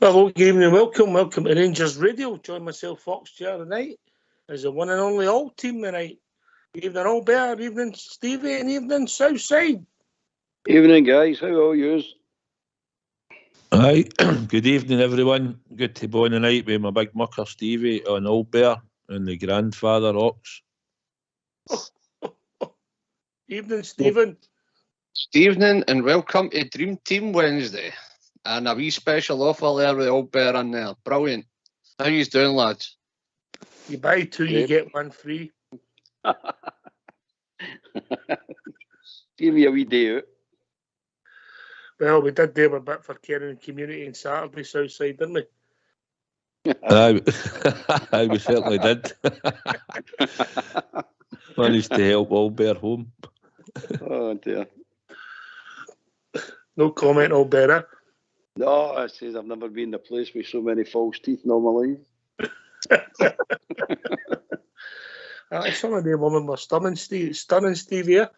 Hello, good evening, welcome to Rangers Radio. Join myself, Fox Chair, tonight as the one and only all team tonight. Evening, Albert. Evening, Stevie, and evening, Southside. Evening, guys. How are yous? Aye, good evening, everyone. Good to be on tonight with my big mucker Stevie and Albert and the grandfather Ox. Evening, Stephen. Evening, and welcome to Dream Team Wednesday. And a wee special offer there with Albert in there. Brilliant. How you doing, lads? You buy two, you get one free. Give me a wee day out. Well, we did do a bit for caring community on Saturday, Southside, didn't we? Aye, we certainly did. Managed to help Albert home. Oh, dear. No comment, Albert, eh? No, I says I've never been in a place with so many false teeth in all my life. Some of them women were stunning, Steve here.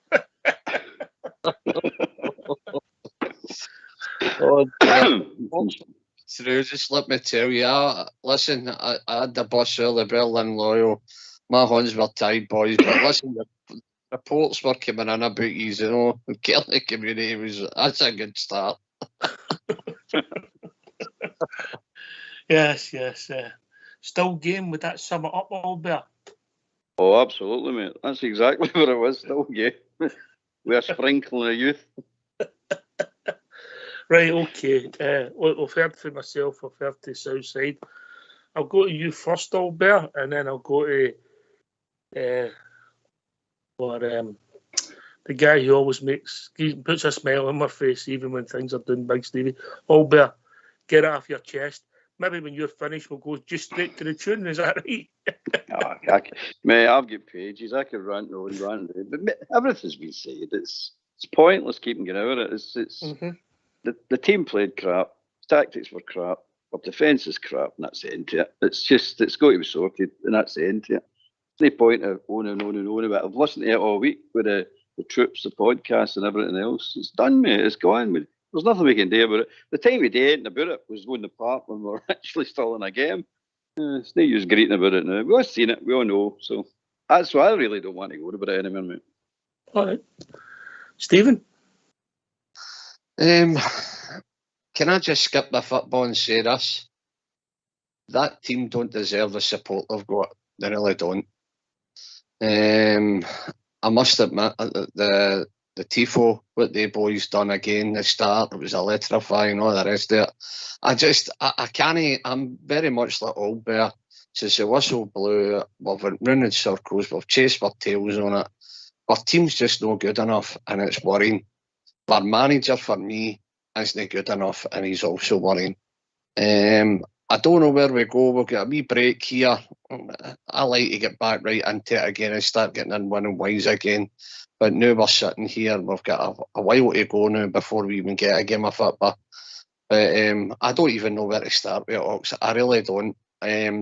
Oh, True, just let me tell you, I had the bus early, Berlin Loyal. My hands were tied, boys, but listen, the reports were coming in about you, the Celtic community that's a good start. Yes. Still game, would that sum it up, Albert? Oh, absolutely, mate. That's exactly what it was. Still gay. We're sprinkling of youth. Right, okay. I've heard for myself, I've heard to Southside. I'll go to you first, Albert, and then I'll go to the guy who always puts a smile on my face even when things are doing big, Stevie. Albert, get it off your chest. Maybe when you're finished, we'll go just straight to the tune. Is that right? Mate, I've got pages. I could rant on, but everything's been said. It's pointless keeping going over it. It's the team played crap. Tactics were crap. Our defence is crap, and that's the end to it. It's got to be sorted, and that's the end to it. There's no point of on about it. I've listened to it all week with the troops, the podcast, and everything else. It's done, mate. It's gone. There's nothing we can do about it. The time we did anything about it was on the park when we were actually still in a game. It's no use greeting about it now. We've all seen it. We all know. So that's why I really don't want to go about it anymore, mate. All right. Stephen? Can I just skip the football and say this? That team don't deserve the support they've got. They really don't. I must admit, the tifo, what the boys done again, the start, it was electrifying, all the rest of it. I can't, I'm very much like Albert. Since the whistle blew, we've been running circles, we've chased our tails on it. Our team's just not good enough, and it's worrying. Our manager, for me, isn't good enough, and he's also worrying. I don't know where we go. We'll get a wee break here. I like to get back right into it again and start getting in winning ways again. But now we're sitting here, we've got a while to go now before we even get a game of football. But I don't even know where to start with it, Ox. I really don't.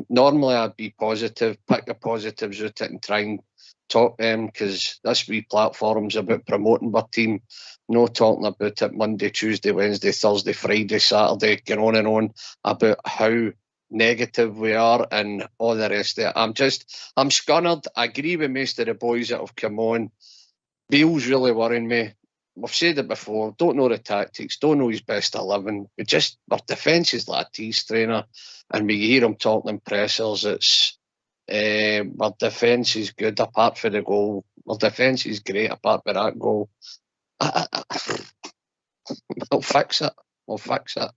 Normally I'd be positive, pick the positives out it and try and talk them, because this wee platform's about promoting our team, no talking about it Monday, Tuesday, Wednesday, Thursday, Friday, Saturday, going on and on about how negative we are and all the rest of it. I'm scunnered. I agree with most of the boys that have come on. Beale's really worrying me. We've said it before, don't know the tactics, don't know his best 11. Our defence is like a tea strainer, and we hear him talking in pressers. It's our defence is good apart from the goal. Our defence is great apart from that goal. We'll fix it.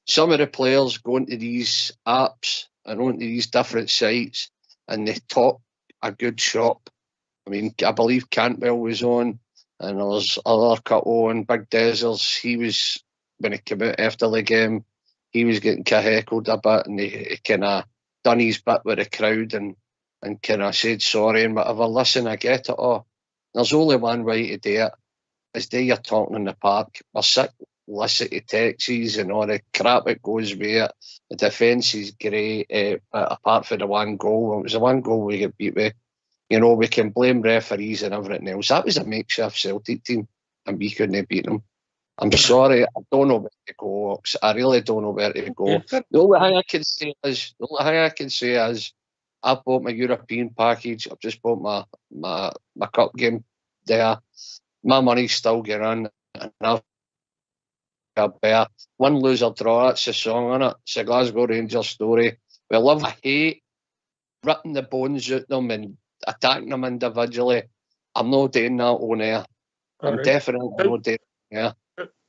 Some of the players go into these apps and onto these different sites and they talk a good shop. I mean, I believe Cantwell was on, and there's other couple on, Big Deserts. He was, when he came out after the game, he was getting heckled a bit, and he kind of done his bit with the crowd and kind of said sorry and whatever. Listen, I get it all. There's only one way to do it. Is do your talking in the park. We're sick, listen to taxis and all the crap that goes with it. The defence is great, apart from the one goal. It was the one goal we get beat with. You know, we can blame referees and everything else. That was a makeshift Celtic team, and we couldn't have beat them. I'm sorry, I don't know where to go. I really don't know where to go. Yeah. The only thing I can say is, I've bought my European package. I've just bought my cup game there. My money's still getting in, and I've got better. Win, lose or draw. That's the song, isn't it? It's a Glasgow Rangers story. We love, I hate ripping the bones out them and attacking them individually. I'm not doing that on air. I'm definitely not doing that.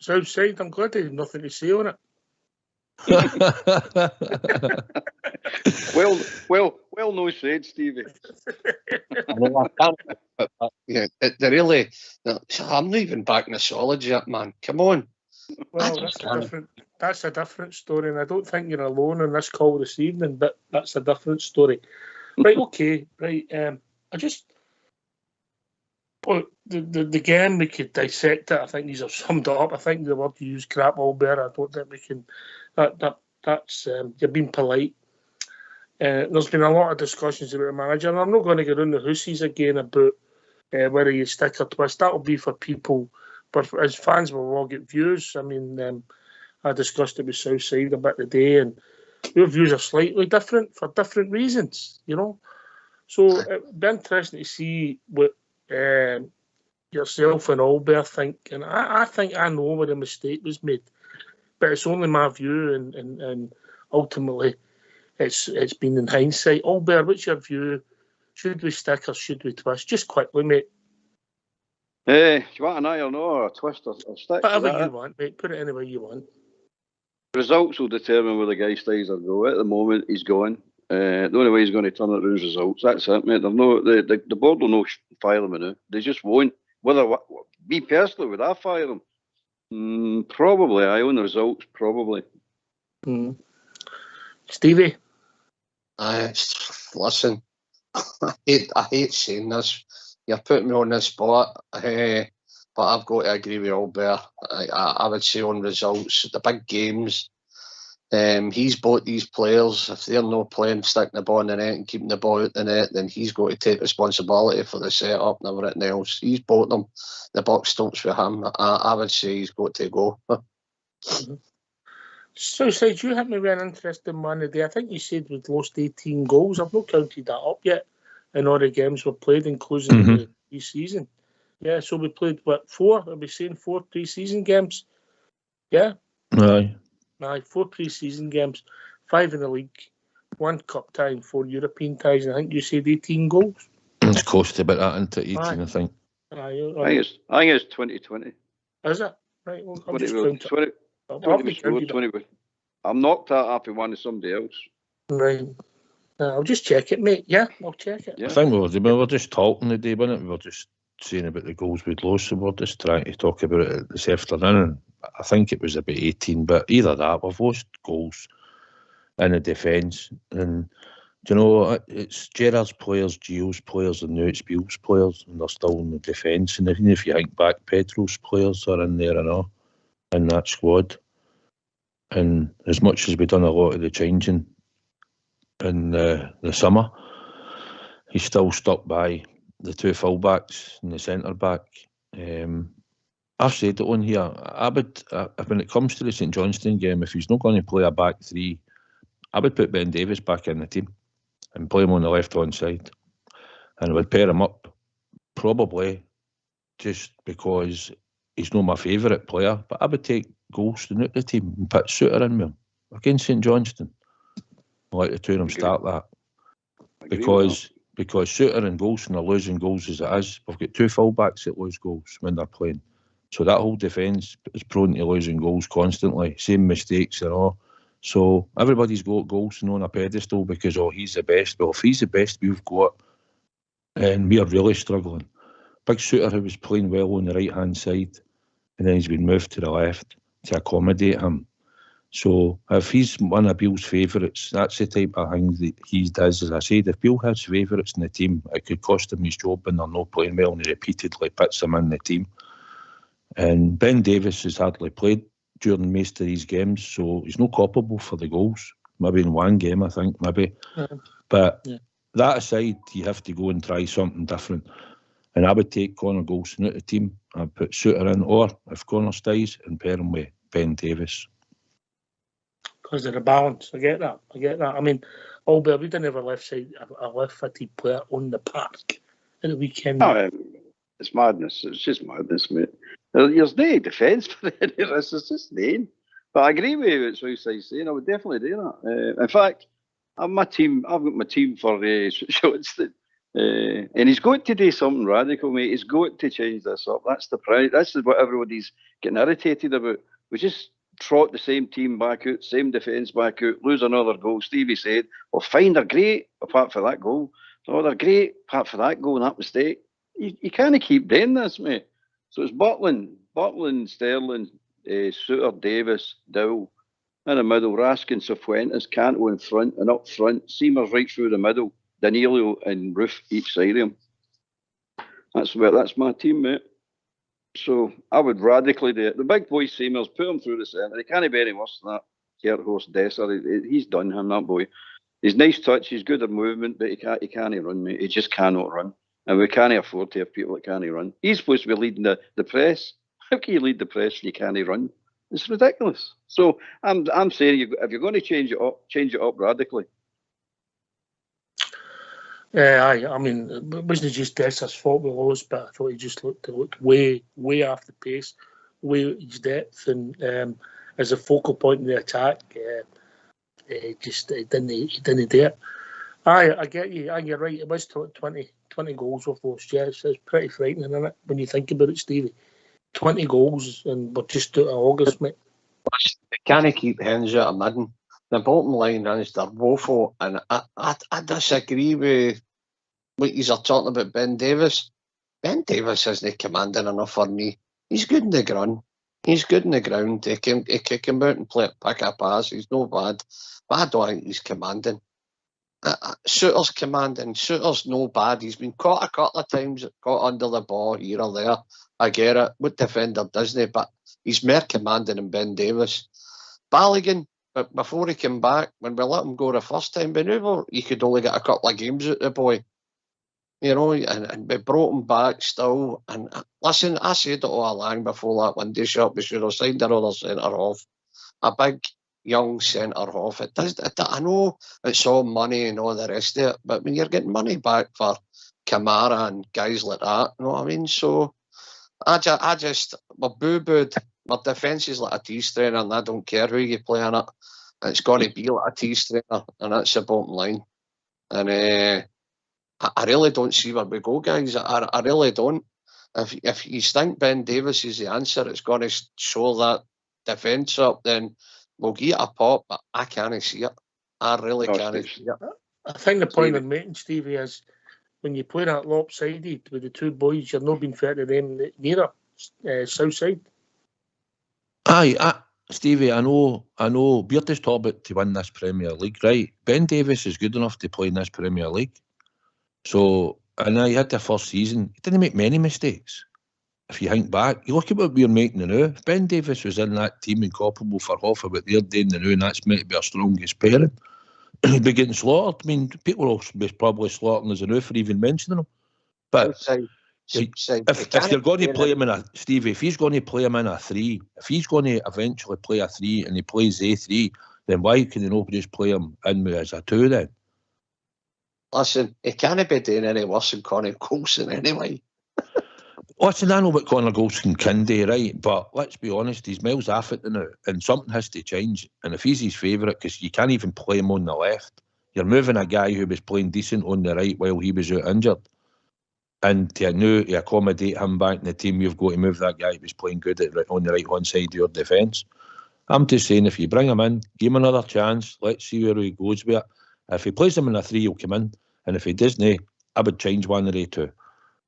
It's outside. I'm glad I have nothing to say on it. well, no said, Stevie. No, I can't. But, yeah, they really. I'm not even backing the solid yet, man. Come on. Well, that's a different story, and I don't think you're alone on this call this evening. But that's a different story. Right? Okay. Right. I just. Well, the game, we could dissect it. I think these have summed it up. I think the word you use, crap, Albert. I don't think we can. That's you're being polite. There's been a lot of discussions about the manager, and I'm not going to get on the hussies again about whether you stick or twist. That'll be for people, but as fans, we'll all get views. I mean, I discussed it with Southside a bit today, and your views are slightly different for different reasons, you know. So it'd be interesting to see what yourself and Albert think. And I think I know where the mistake was made, but it's only my view, and ultimately it's been in hindsight. Albert, what's your view? Should we stick or should we twist? Just quickly, mate. Do you want an iron or a twist or stick? Whatever you want, mate. Put it any way you want. Results will determine where the guy stays or go. At the moment, he's going. The only way he's going to turn it around is results. That's it, mate. The board will not fire him now. They just won't. Me personally, would I fire him? Probably. I own the results. Probably. Stevie? Listen, I hate saying this. You're putting me on the spot, but I've got to agree with Albert. I would say on results, the big games, he's bought these players. If they're not playing, sticking the ball in the net and keeping the ball out the net, then he's got to take responsibility for the setup and everything else. He's bought them. The buck stops with him. I would say he's got to go. So, Sid, you had me with an interesting one today. I think you said we'd lost 18 goals. I've not counted that up yet in all the games we've played, including the pre-season. Yeah, so we played, 4? Are we saying 4 pre-season games? Yeah? Aye. 4 pre-season games, 5 in the league, 1 cup tie and 4 European ties. And I think you said 18 goals. It's close to about that, isn't it? 18, I think. I think it's 2020. Is it? Right, well, I'm just 20, I'm knocked out after one of somebody else. Right. I'll just check it, mate. Yeah, I'll check it. Yeah. I think we were just talking today, wasn't it? We were just saying about the goals we'd lost, so we're just trying to talk about it this afternoon. And I think it was about 18, but either that, we've lost goals in the defence. And, you know, it's Gerrard's players, Gio's players, and now it's Beale's players, and they're still in the defence. And even if you think back, Pedro's players are in there and all, in that squad. And as much as we've done a lot of the changing in the summer, he's still stuck by the 2 full-backs and the centre-back. I've said it on here, I would, when it comes to the St Johnstone game, if he's not going to play a back 3, I would put Ben Davies back in the team and play him on the left-hand side. And I would pair him up, probably just because he's not my favourite player, but I would take Goldson out the team and put Suter in with him against St Johnstone. I like the two of them start that. Because Suter and Goldson are losing goals as it is. We've got 2 full-backs that lose goals when they're playing. So that whole defence is prone to losing goals constantly, same mistakes and all. So everybody's got Goldson on a pedestal because, he's the best. Well, if he's the best we've got, and we are really struggling. Big Suter, who was playing well on the right-hand side, and then he's been moved to the left to accommodate him. So if he's one of Beale's favourites, that's the type of thing that he does. As I said, if Beale has favourites in the team, it could cost him his job and they're not playing well, and he repeatedly puts them in the team. And Ben Davies has hardly played during most of these games, so he's not culpable for the goals. Maybe in one game, I think, maybe. But that aside, you have to go and try something different. And I would take Connor Goldson out of the team. I'd put Suter in, or if Connor stays, and pair him with Ben Davis. Because of the balance. I get that. I mean, Albert, we didn't have a left-footed player on the park at the weekend. No, it's madness. It's just madness, mate. There's no defence for any of this. It's just name. But I agree with you. It's what you're saying. I would definitely do that. In fact, I've got my team for Johnston. And he's got to do something radical, mate. He's got to change this up. That's the price. That's what everybody's getting irritated about. We just trot the same team back out, same defence back out, lose another goal. Stevie said, well, fine, they're great, apart from that goal. Oh, they're great, apart from that goal and that mistake. You can't keep doing this, mate. So it's Butland, Sterling, Suter, Davis, Dowell. In the middle, Raskin, Cifuentes, Canto in front, and up front, Seamers right through the middle, Danilo and Roof each side of him. That's my team, mate. So I would radically do it. The big boy Seamers, put him through the centre. He can't be any worse than that. Gerthorst, Desser, he's done him, that boy. He's nice touch, he's good at movement, but he can't run, mate. He just cannot run. And we can't afford to have people that can't run. He's supposed to be leading the press. How can you lead the press if you can't run? It's ridiculous. So I'm saying if you're going to change it up radically. I mean, it wasn't just Desser's fault we lost, but I thought he just looked way off the pace, way his depth, and as a focal point in the attack, he didn't do it. I get you. You're right. It was 20 goals we've lost. Yeah, it's pretty frightening, isn't it, when you think about it, Stevie? 20 goals, and we're just out of August, mate. They can't keep hands out of midden. The bottom line is they're woeful, and I disagree with what you're talking about Ben Davis. Ben Davis isn't commanding enough for me. He's good in the ground. He can kick him out and pick a pass. He's no bad. But I don't think he's commanding. Suter's commanding. Suter's no bad. He's been caught a couple of times, caught under the ball here or there. I get it. What defender doesn't he? But he's more commanding than Ben Davis. Balogun, but before he came back, when we let him go the first time, we knew he could only get a couple of games out of the boy. You know, and we brought him back still. And listen, I said it all along before that one day shop, we should have signed another centre half. A big, young centre half. I know it's all money and all the rest of it, but when you're getting money back for Kamara and guys like that, you know what I mean? So I just we're boo-booed. My defence is like a tea strainer, and I don't care who you play on it. It's going to be like a tea strainer, and that's the bottom line. And I really don't see where we go, guys. I really don't. If you think Ben Davis is the answer, it's going to show that defence up, then we'll get a pop, but I can't see it. I really can't see it. I think the point I'm making, Stevie, is when you play that lopsided with the two boys, you're not being fair to them neither. South side. Aye, Stevie, I know. We're just talking about to win this Premier League, right? Ben Davis is good enough to play in this Premier League. So, and he had the first season. He didn't make many mistakes. If you think back, you look at what we're making now. If Ben Davis was in that team and culpable for half of what they're doing now, and that's meant to be our strongest pairing, he'd be getting slaughtered. I mean, people will be probably slaughtering us enough for even mentioning him. But if you're going to play him in a, Stevie, if he's going to play him in a 3, if he's going to eventually play a 3 and he plays A3, then why can he not just play him in as a 2 then? Listen, he can't be doing any worse than Connor Coulson anyway. Listen, I know what Connor Goldson can do, right? But let's be honest, he's miles off it now, and something has to change. And if he's his favourite, because you can't even play him on the left, you're moving a guy who was playing decent on the right while he was out injured. And to accommodate him back in the team, you've got to move that guy who was playing good on the right-hand side of your defence. I'm just saying, if you bring him in, give him another chance, let's see where he goes with it. If he plays him in a 3, he'll come in. And if he doesn't, I would change one of the two.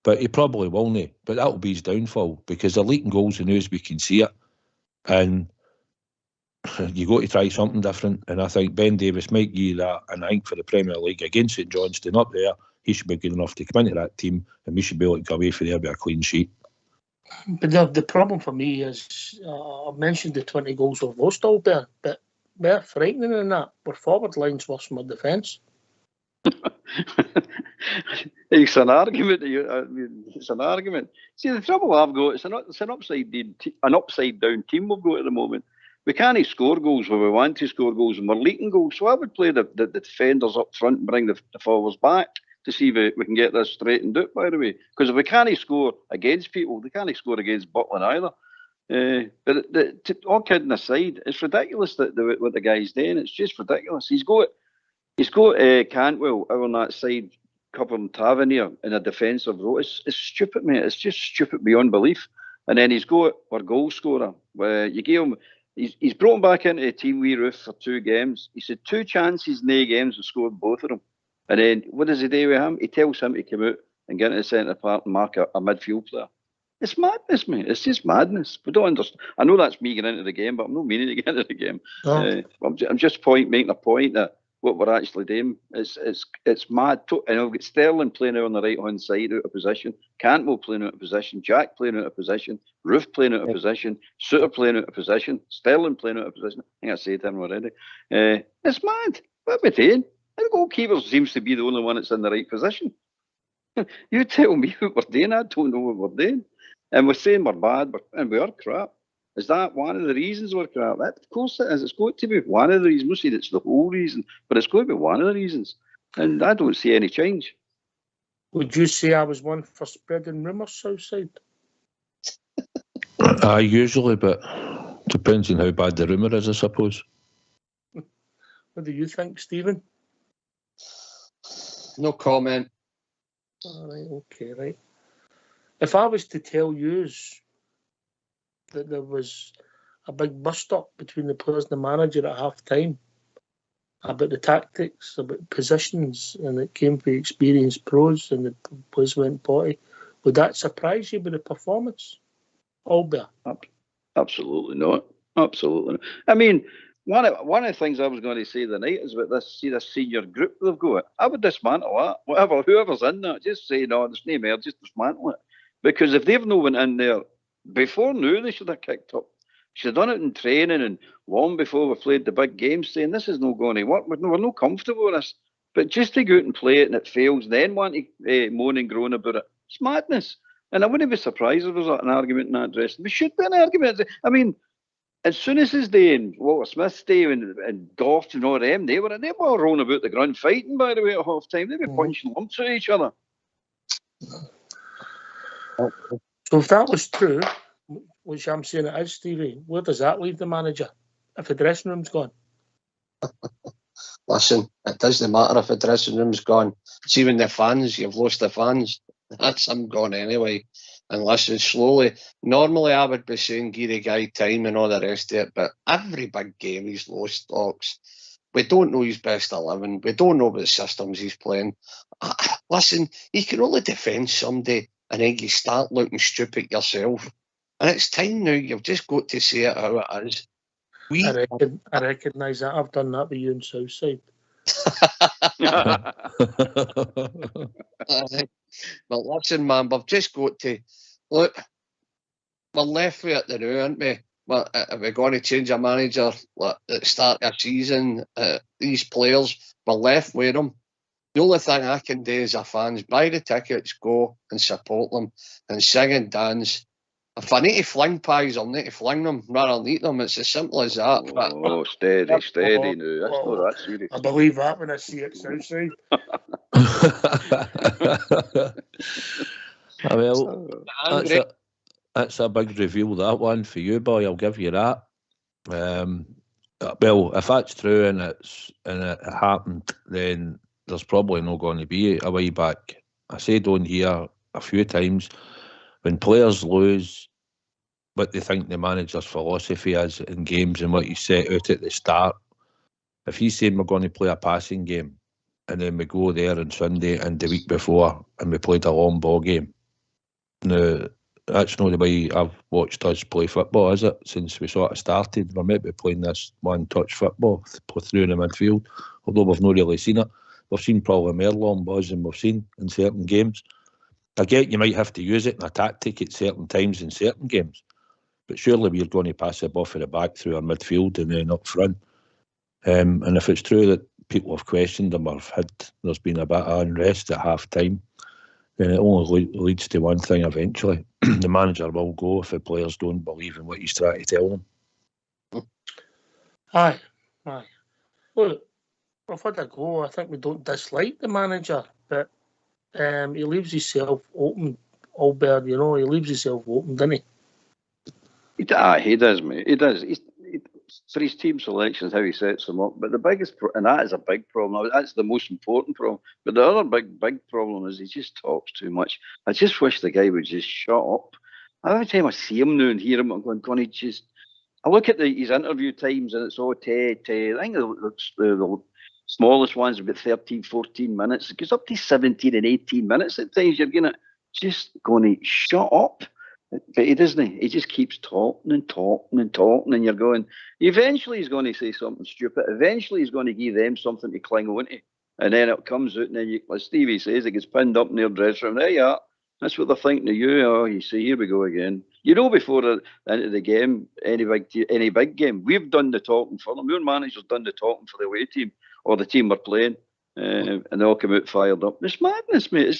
But he probably won't. But that'll be his downfall, because they're leaking goals and as we can see it. And you got to try something different. And I think Ben Davis might give you that. And I think for the Premier League against St Johnstone up there, he should be good enough to come into that team, and we should be able to go away for there with a clean sheet. But the problem for me is, I mentioned the 20 goals we've lost all there, but more frightening than that, we're forward line's worse than our defence. It's an argument. It's an argument. See, the trouble I've got, it's an upside down team we've got at the moment. We can't score goals where we want to score goals, and we're leaking goals. So I would play the defenders up front and bring the forwards back to see if we can get this straightened out, by the way. Because if we can't score against people, they can't score against Butland either. But all kidding aside, it's ridiculous that what the guy's doing. It's just ridiculous. He's got Cantwell out on that side covering Tavernier in a defensive role. It's stupid, mate. It's just stupid beyond belief. And then he's got our goal scorer. Where you give him, he's brought back into the team we roof for 2 games. He said 2 chances in 8 games and scored both of them. And then what does he do with him? He tells him to come out and get into the centre part and mark a midfield player. It's madness, mate. It's just madness. We don't understand. I know that's me getting into the game, but I'm not meaning to get into the game. Oh. I'm just making a point that what we're actually doing it's mad. And I've got Sterling playing out on the right hand side out of position, Cantwell playing out of position, Jack playing out of position, Roof playing out of position, Suter playing out of position, Sterling playing out of position. I think I said him already. It's mad. What are we doing? The goalkeeper seems to be the only one that's in the right position. You tell me what we're doing. I don't know what we're doing. And we're saying we're bad, and we are crap. Is that one of the reasons we're crap? Of course it is. It's got to be one of the reasons. I'm not saying it's the whole reason, but it's got to be one of the reasons. And I don't see any change. Would you say I was one for spreading rumours, Southside? Usually, but depends on how bad the rumour is, I suppose. What do you think, Stephen? No comment. All right, okay, right. If I was to tell you that there was a big bust-up between the players and the manager at half-time about the tactics, about positions, and it came from experienced pros and the players went potty, would that surprise you with the performance? Albert? Absolutely not. Absolutely not. I mean, one of the things I was going to say tonight is about this senior group they've got. I would dismantle that. Whoever's in that, just say, no, there's no more, just dismantle it. Because if they've no one in there before now, they should have kicked up. Should have done it in training and long before we played the big games, saying this is not going to work. We're not comfortable with this. But just to go out and play it and it fails, then want to moan and groan about it, it's madness. And I wouldn't be surprised if there was an argument in that dressing. There should be an argument. I mean, as soon as his day and Walter Smith's day and Goff and all them, they were rolling about the ground fighting, by the way, at half time. They'd be punching lumps at each other. So if that was true, which I'm saying it is, Stevie, where does that leave the manager if the dressing room's gone? Listen, it doesn't matter if the dressing room's gone. See, when the fans, you've lost the fans, that's him gone anyway. And listen, slowly, normally I would be saying give the guy time and all the rest of it, but every big game he's lost talks. We don't know his best 11. We don't know what systems he's playing. Listen, you can only defend somebody and then you start looking stupid yourself. And it's time now. You've just got to say it how it is. I recognise that. I've done that with you in Southside. But listen, man, we've just got to... Look, we're left with it now, aren't we? If we're going to change a manager at the start of a season, these players, we're left with them. The only thing I can do as a fan is buy the tickets, go and support them, and sing and dance. If I need to fling pies, I'll need to fling them rather than eat them. It's as simple as that. Oh, steady now. That's not that serious. I believe that when I see it Southside. Well, that's a big reveal, that one, for you, boy. I'll give you that. Well, if that's true and it happened, then there's probably not going to be a way back. I said on here a few times, when players lose, what they think the manager's philosophy is in games and what you set out at the start. If he's saying we're going to play a passing game and then we go there on Sunday and the week before and we played a long ball game, now, that's not the way I've watched us play football, is it? Since we sort of started, we're maybe playing this one-touch football through in the midfield, although we've not really seen it. We've seen probably more long balls than we've seen in certain games. I get you might have to use it in a tactic at certain times in certain games, but surely we're going to pass the ball for the back through our midfield and then up front. And if it's true that people have questioned him or there's been a bit of unrest at half time, then it only leads to one thing eventually. The manager will go if the players don't believe in what he's trying to tell them. Aye. Look, we've had a go. I think we don't dislike the manager, but he leaves himself open, Albert, he leaves himself open, doesn't he? He does, mate. He does. For his team selections, how he sets them up. But the biggest, and that is a big problem. That's the most important problem. But the other big problem is he just talks too much. I just wish the guy would just shut up. Every time I see him now and hear him, I'm going, I look at his interview times and it's all 10. I think the smallest ones are about 13, 14 minutes. It goes up to 17 and 18 minutes at times. You're just going to shut up. But he doesn't. He just keeps talking and talking and talking, and you're going, eventually he's going to say something stupid. Eventually he's going to give them something to cling on to. And then it comes out, and then, like Stevie says, it gets pinned up in their dressing room. There you are. That's what they're thinking of you. Oh, you see, here we go again. Before the end of the game, any big game, we've done the talking for them. Our manager's done the talking for the away team or the team we're playing, and they all come out fired up. It's madness, mate.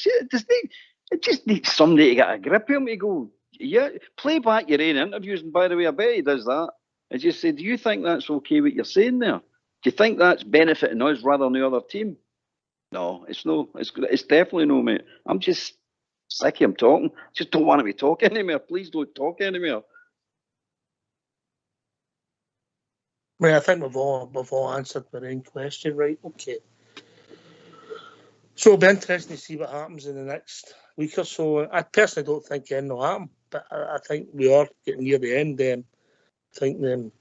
It just needs somebody to get a grip of him to go, yeah, play back your own interviews. And by the way, I bet he does that. And just say, do you think that's okay what you're saying there? Do you think that's benefiting us rather than the other team? No, it's no. It's definitely no, mate. I'm just sick of him talking. I just don't want to be talking anymore. Please don't talk anymore. Right, I think we've all answered the main question, right? Okay. So it'll be interesting to see what happens in the next week or so. I personally don't think anything will happen, but I think we are getting near the end. I think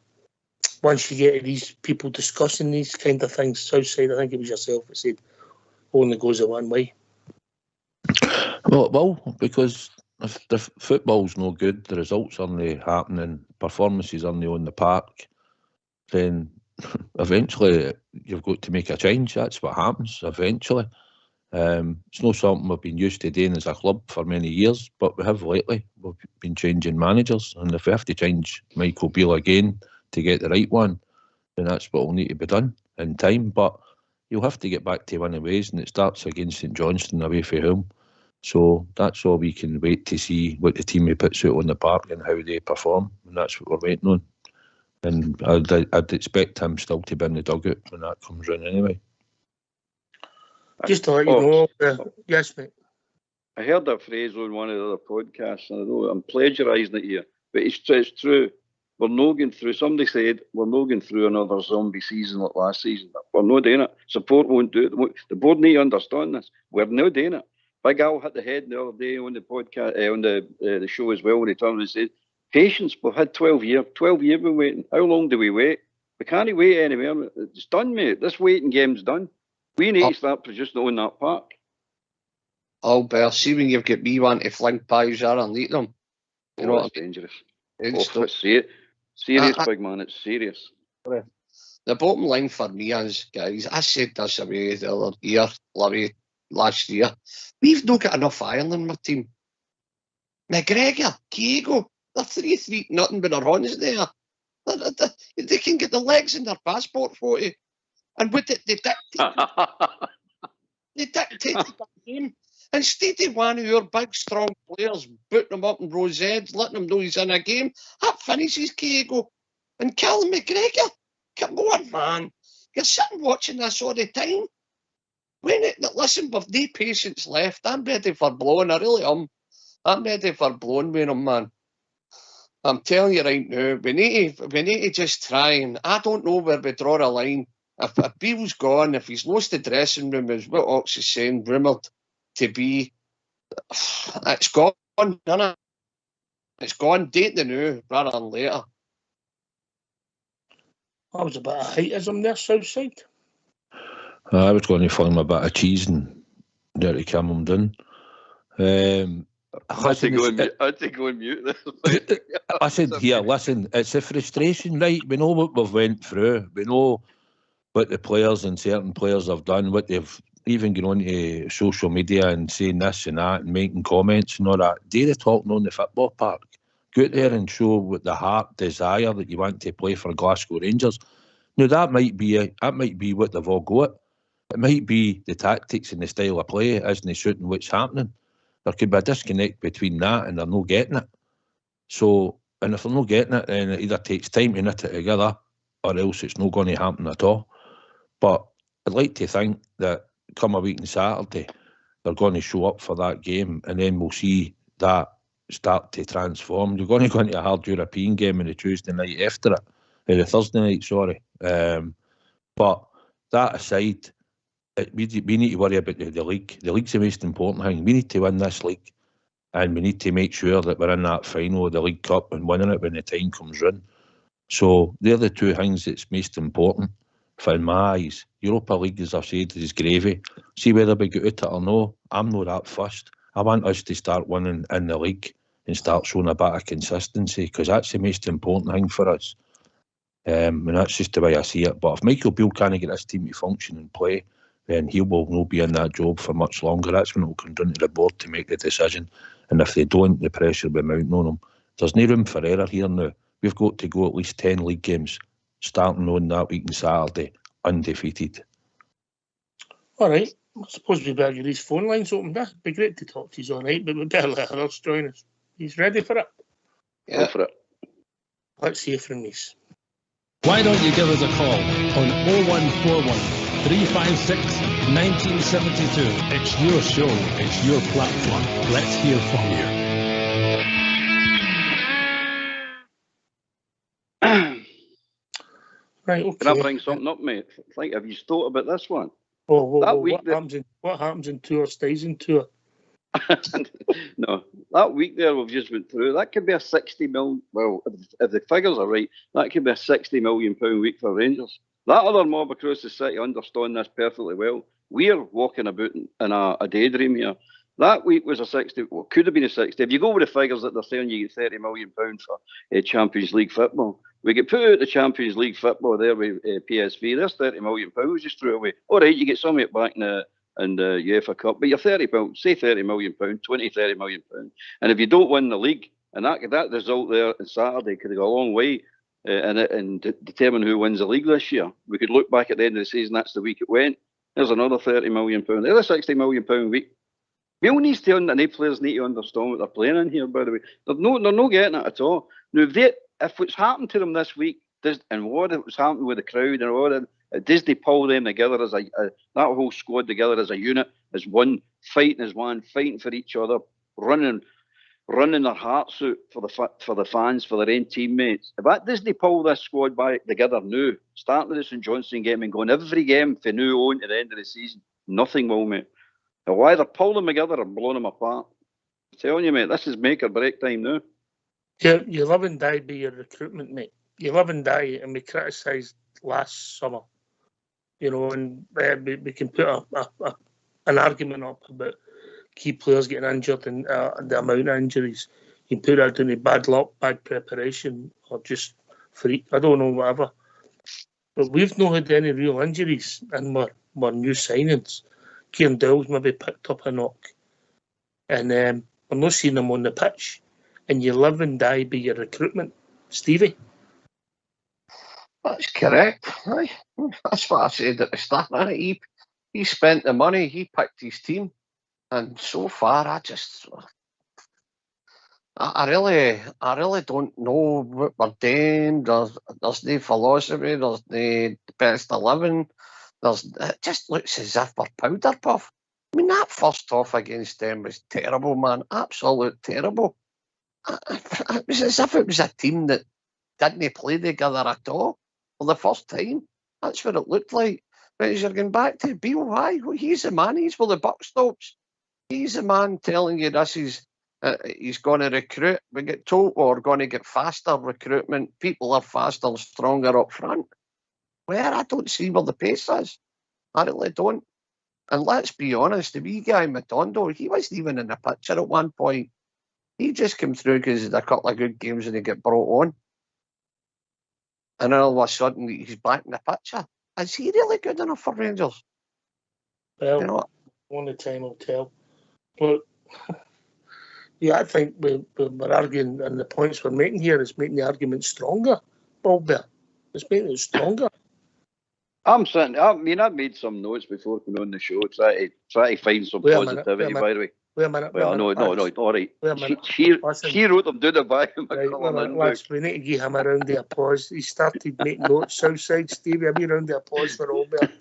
once you get to these people discussing these kind of things, Southside, I think it was yourself that said only goes one way. Well, because if the football's no good, the results aren't happening, performances aren't on the park, then eventually you've got to make a change. That's what happens eventually. It's not something we've been used to doing as a club for many years, but we have lately. We've been changing managers, and if we have to change Michael Beale again to get the right one, then that's what will need to be done in time. But you'll have to get back to winning ways, and it starts against St Johnstone away from home. So that's all we can wait to see what the team he puts out on the park and how they perform, and that's what we're waiting on. And I'd expect him still to be in the dugout when that comes round anyway. Just to let you know, yes, mate. I heard that phrase on one of the other podcasts, and I know I'm plagiarising it here, but it's true. We're not going through, somebody said, we're not going through another zombie season like last season. We're not doing it. Support won't do it. The board need to understand this. We're not doing it. Big Al hit the head the other day on the podcast, on the show as well, when he turned and said, patience, we've had 12 years. 12 years we've been waiting. How long do we wait? We can't wait anywhere. It's done, mate. This waiting game's done. We need to start producing on that park. Albert, see when you've got me wanting to fling pies out and eat them. You know it's dangerous. Serious, big man. It's serious. The bottom line for me is, guys, I said this away the other year, last year. We've not got enough iron in my team. McGregor, Kiego, they're 3-3, nothing but their horns there. They can get the legs in their passport photo. And with it, they dictated the game. Instead of one of your big, strong players booting him up in Rose Edge, letting him know he's in a game, that finishes Kiego. And Callum McGregor, come on, man. You're sitting watching this all the time. Listen, we've no patience left. I'm ready for blowing. I really am. I'm ready for blowing with him, man. I'm telling you right now, we need to just try, and I don't know where we draw the line. If Beale's gone, if he's lost the dressing room, as what Ox is saying, rumoured to be, it's gone, isn't it? It's gone, date the new rather than later. That was a bit of heightism there, Southside. I was going to find a bit of cheese and there to calm him down. I had to go and mute this. Listen, it's a frustration, right? We know what we've went through. We know what the players and certain players have done, what they've even gone on to social media and saying this and that and making comments and all that. Do the talking on the football park. Go out there and show with the heart, desire that you want to play for Glasgow Rangers. Now that might be what they've all got. It might be the tactics and the style of play isn't suiting what's happening. There could be a disconnect between that and they're not getting it. So, and if they're not getting it, then it either takes time to knit it together or else it's not going to happen at all. But I'd like to think that come a week on Saturday, they're going to show up for that game and then we'll see that start to transform. You're going to go into a hard European game on the Tuesday night after it, the Thursday night, sorry. But that aside, we need to worry about the league. The league's the most important thing. We need to win this league and we need to make sure that we're in that final of the League Cup and winning it when the time comes round. So they're the two things that's most important for my eyes. Europa League, as I've said, is gravy. See whether we get out it or no, I'm not that fussed. I want us to start winning in the league and start showing a bit of consistency because that's the most important thing for us. And that's just the way I see it. But if Michael Beale can't get this team to function and play, then he will not be in that job for much longer. That's when it will come down to the board to make the decision. And if they don't, the pressure will be mounting on them. There's no room for error here now. We've got to go at least 10 league games, starting on that week on Saturday, undefeated. All right. I suppose we better get these phone lines open. That'd be great to talk to you all night, but we better let others join us. He's ready for it? Yeah. Go for it. Let's hear from these. Why don't you give us a call on 0141 356 1972. It's your show. It's your platform. Let's hear from you. Right, okay. Can I bring something up, mate? Like, have you thought about this one? What happens in tour stays in tour. No, that week there we've just went through, that could be a 60 million, well, if the figures are right, that could be a £60 million week for Rangers. That other mob across the city understand this perfectly well. We're walking about in a daydream here. That week was a 60, well, could have been a 60. If you go with the figures that they're saying, you get £30 million for Champions League football. We get put out the Champions League football there with PSV. There's £30 million we just threw away. All right, you get some of it back in the UEFA Cup, but you're £30, say £30 million, 30 million pounds. And if you don't win the league, and that result there on Saturday could go a long way and determine who wins the league this year. We could look back at the end of the season, that's the week it went. There's another £30 million. There's a £60 million week. Bill needs to, and the players need to understand what they're playing in here, by the way. They're not getting it at all. Now, if what's happened to them this week, and what was happening with the crowd and all that, Disney pulled them together as that whole squad together as a unit, as one, fighting as one, fighting for each other, running their hearts out for the fans, for their own teammates. If that Disney pull this squad back together now, starting with the St Johnstone game and going every game from now on to the end of the season, nothing will, mate. They'll either pull them together or blow them apart. I'm telling you, mate, this is make or break time now. You live and die by your recruitment, mate. You live and die, and we criticised last summer, and we can put an argument up about key players getting injured and the amount of injuries. You can put that down to bad luck, bad preparation, or just freak. I don't know, whatever. But we've not had any real injuries, and we're new signings. Kieran Dowell's maybe picked up a knock, and we're not seeing them on the pitch. And you live and die by your recruitment, Stevie. That's correct. Aye. That's what I said at the start. He spent the money, he picked his team, and so far I really don't know what we're doing. There's no philosophy. There's no best 11. It just looks as if we're powder puff. I mean, that first off against them was terrible, man. Absolute terrible. It was as if it was a team that didn't play together at all for the first time. That's what it looked like. But as you're going back to Beale, why? He's the man. He's where the buck stops. He's the man telling you this is he's going to recruit. We get told we're going to get faster recruitment. People are faster and stronger up front. Where? I don't see where the pace is. I really don't. And let's be honest, the wee guy, Matondo, he wasn't even in the picture at one point. He just came through because he had a couple of good games and he got brought on. And then all of a sudden, he's back in the picture. Is he really good enough for Rangers? Well, only time will tell. But, yeah, I think we're arguing, and the points we're making here is making the argument stronger, Bob. It's making it stronger. I've made some notes before coming on the show, try to find some positivity, by the way. Wait a minute. Well, no, all right. Wait a minute. She wrote them down the back of my Right, colour lads, we need to give him a round of applause. He started making notes Southside. Stevie, a wee round of applause for Albert.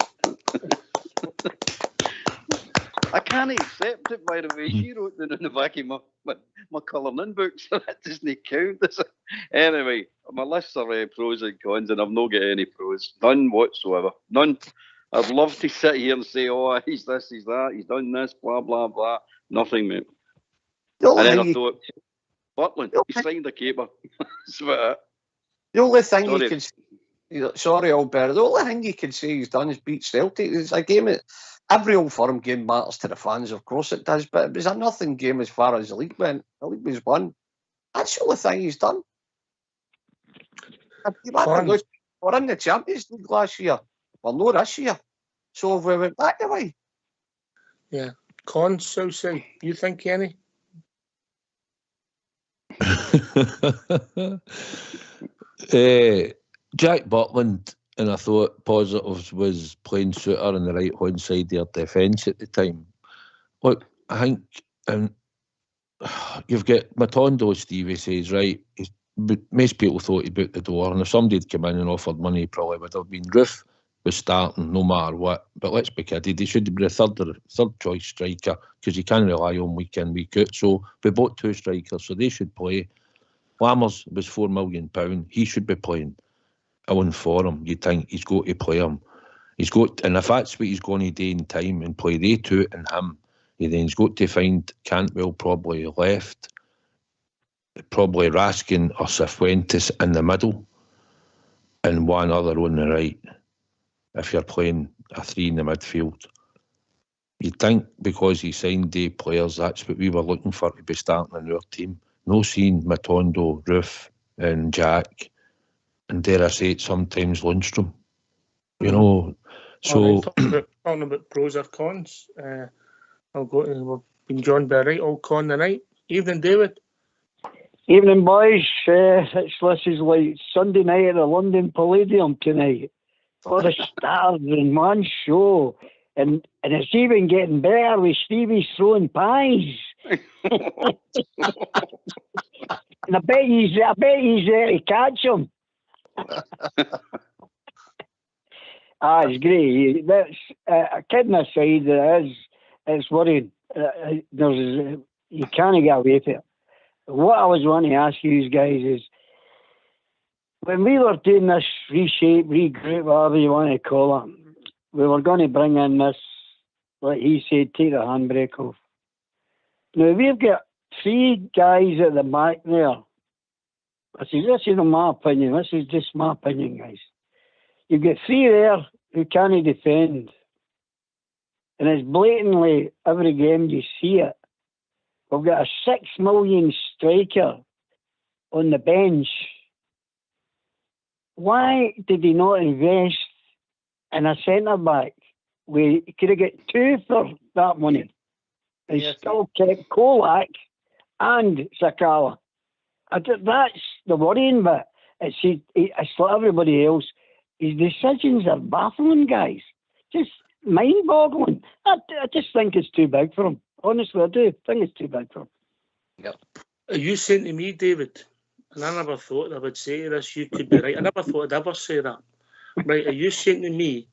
I can't accept it, by the way. She wrote them in the back of my colouring book, so that doesn't count. Anyway, my lists are pros and cons, and I've not got any pros. None whatsoever. None. I'd love to sit here and say, oh, he's this, he's that, he's done this, blah, blah, blah. Nothing, mate. And then I thought, Butland, he signed a keeper. That's about it. The only thing sorry, Albert, the only thing you can say he's done is beat Celtic. It's a game every Old Firm game matters to the fans, of course it does, but it was a nothing game as far as the league went. The league was won. That's the only thing he's done. We're in the Champions League last year. Well, no, this year. So we went back the way. Yeah. Cons, Southside. You think, Kenny? Jack Butland, and I thought positives was playing Suter on the right hand side of their defence at the time. Look, I think you've got Matondo, Stevie says, right, most people thought he'd boot the door, and if somebody had come in and offered money, he probably would have been. Roof was starting no matter what, but let's be kidded, he should have been a third choice striker, because you can't rely on week in, week out. So we bought two strikers, so they should play. Lammers was £4 million. He should be playing. I wouldn't for him. You'd think he's got to play him. He's got, and if that's what he's going to do in time and play they two and him, then he's got to find Cantwell probably left, probably Raskin or Cifuentes in the middle, and one other on the right. If you're playing a three in the midfield, you'd think because he signed day players, that's what we were looking for to be starting in our team. No seeing Matondo, Roof, and Jack, and dare I say it, sometimes Lundstrom. You know, so right, talking about pros or cons. I'll go to we've been joined by a right old con tonight. Evening, David. Evening, boys. This is like Sunday night at the London Palladium tonight. For the stars in one show, and it's even getting better with Stevie throwing pies. And I bet he's there to catch him. It's great. That's kidding aside. It's worrying. You can't get away from it. What I was wanting to ask you guys is, when we were doing this reshape, regroup, whatever you want to call it, we were going to bring in this, like he said, take the handbrake off. Now, we've got three guys at the back there. This is my opinion. This is just my opinion, guys. You've got three there who can't defend. And it's blatantly, every game you see it. We've got a $6 million striker on the bench. Why did he not invest in a centre-back? We could have got two for that money. And still kept Kolak and Sakala. That's the worrying bit. It's like everybody else. His decisions are baffling, guys. Just mind-boggling. I just think it's too big for him. Honestly, I do think it's too big for him. Yep. Are you saying to me, David, and I never thought I would say to this, you could be right. I never thought I'd ever say that. Right, are you saying to me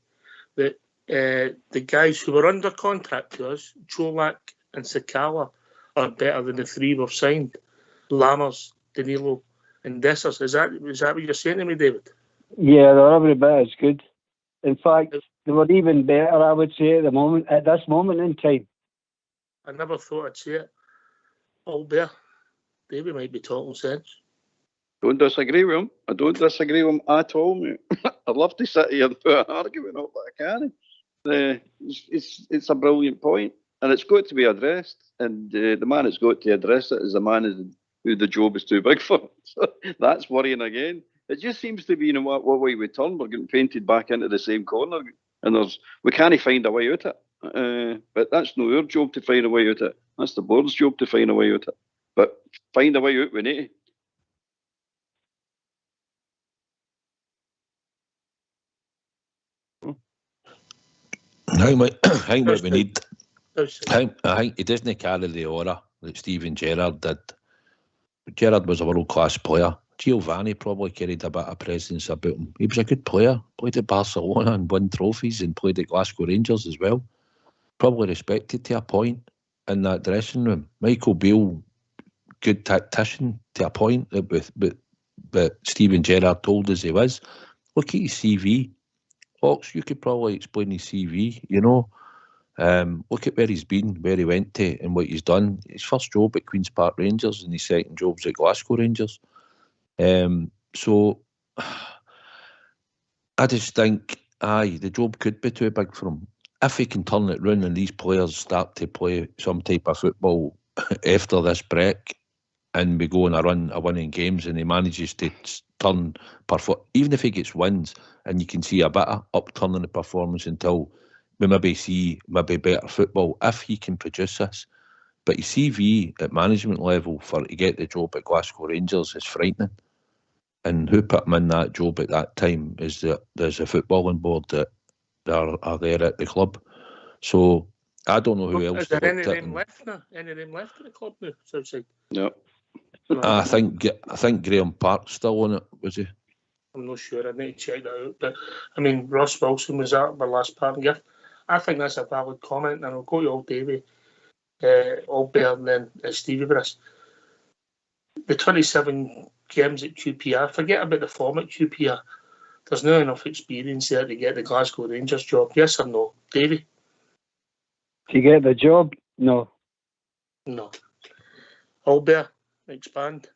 that the guys who were under contract to us, Cholak and Sakala, are better than the three we've signed? Lammers, Danilo and Dessers. Is that what you're saying to me, David? Yeah, they're every bit as good. In fact, they were even better, I would say, at this moment in time. I never thought I'd say it. Albert, David might be talking sense. Don't disagree with him. I don't disagree with him at all, mate. I'd love to sit here and put an argument up, but I can't. It's a brilliant point, and it's got to be addressed. And the man that's got to address it is the man who the job is too big for. So that's worrying again. It just seems to be, what way we turn, we're getting painted back into the same corner, and we can't find a way out of it. But that's not our job to find a way out of it. That's the board's job to find a way out of it. But find a way out we need. I think what we need. I think he doesn't carry the aura that Steven Gerrard did. Gerrard was a world-class player. Giovanni probably carried a bit of presence about him. He was a good player. Played at Barcelona and won trophies, and played at Glasgow Rangers as well. Probably respected to a point in that dressing room. Michael Beale, good tactician to a point, but Steven Gerrard told us he was. Look at his CV. Hawks, you could probably explain his CV, you know. Look at where he's been, where he went to, and what he's done. His first job at Queen's Park Rangers, and his second job was at Glasgow Rangers. So I just think, the job could be too big for him. If he can turn it round and these players start to play some type of football after this break, and we go on a winning games, and he manages to turn, even if he gets wins, and you can see a bit of upturn in the performance until we maybe see better football, if he can produce this. But his CV at management level for to get the job at Glasgow Rangers is frightening. And who put him in that job at that time is that there's a footballing board that are there at the club. So I don't know who else. Is there any of them left now? Any of them left at the club now? Southside? No. I think Graham Park's still on it, was he? I'm not sure. I need to check that out. But I mean, Ross Wilson was at my last parting gift. I think that's a valid comment, and I'll go to Old Davey, Old Bear, and then Stevie Briss. The 27 games at QPR, forget about the form at QPR. There's not enough experience there to get the Glasgow Rangers job. Yes or no, Davey? To get the job? No. No. Old Bear, expand.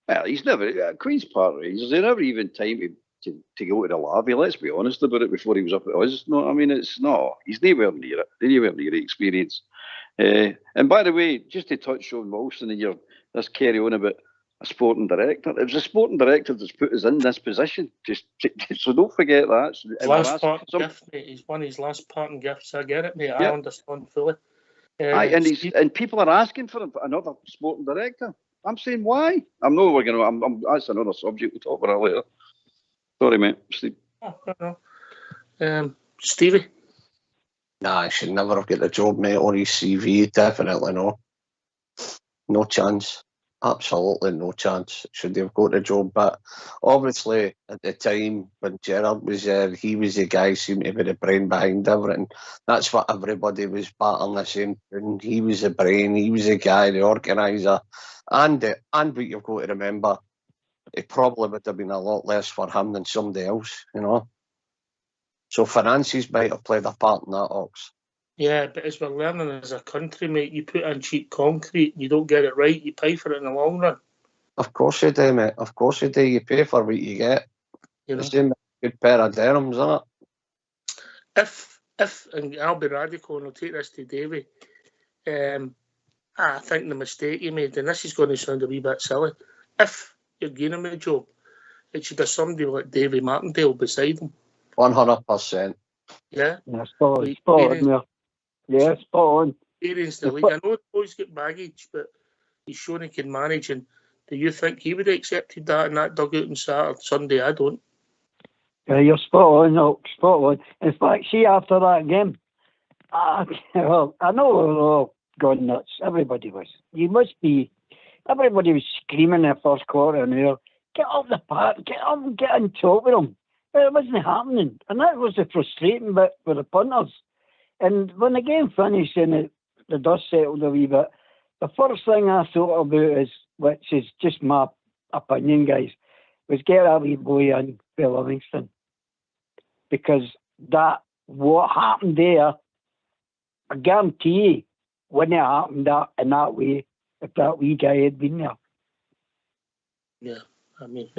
Well, he's never Queen's Park Rangers. They never even time to go to the lobby. Let's be honest about it. Before he was up at us, no, I mean it's not. He's nowhere near it. Nowhere near the experience. And by the way, just to touch on Wilson and let's carry on about a sporting director. It was a sporting director that's put us in this position. Just so don't forget that. Gift, mate. He's won his last parting gifts. I get it, mate. Yep. I understand fully. And people are asking for another sporting director. I'm saying why? That's another subject we'll talk about later. Sorry, mate. Steve. Stevie? Nah, I should never have got the job, mate, on his CV. Definitely no. No chance. Absolutely no chance. Should have got the job. But obviously, at the time when Gerrard was there, he was the guy who seemed to be the brain behind everything. That's what everybody was battling the same thing. He was the brain. He was the guy, the organiser. And what you've got to remember, it probably would have been a lot less for him than somebody else, you know. So finances might have played a part in that, Ox. Yeah, but as we're learning as a country, mate, you put in cheap concrete, you don't get it right, you pay for it in the long run. Of course you do, mate. Of course you do. You pay for what you get. You know? The same good pair of denims, isn't it? If, and I'll be radical and I'll take this to Davey, I think the mistake he made, and this is going to sound a wee bit silly, if you're giving him a job, it should have somebody like Davy Martindale beside him. 100%. Yeah? Spot on. Yeah, spot on. Experience the league. I know the boys get baggage, but he's shown he can manage. And do you think he would have accepted that in that dugout on Saturday, Sunday? I don't. Yeah, you're spot on, no, spot on. In fact, see, after that game, I know we were all gone nuts. Everybody was. Everybody was screaming in the first quarter and there, get up the park, get up and get on top of them. But it wasn't happening. And that was the frustrating bit for the punters. And when the game finished and the dust settled a wee bit, the first thing I thought about is, which is just my opinion, guys, was get a wee boy in for Livingston. Because what happened there, I guarantee you, wouldn't have happened in that way if that wee guy had been there. Yeah, I mean,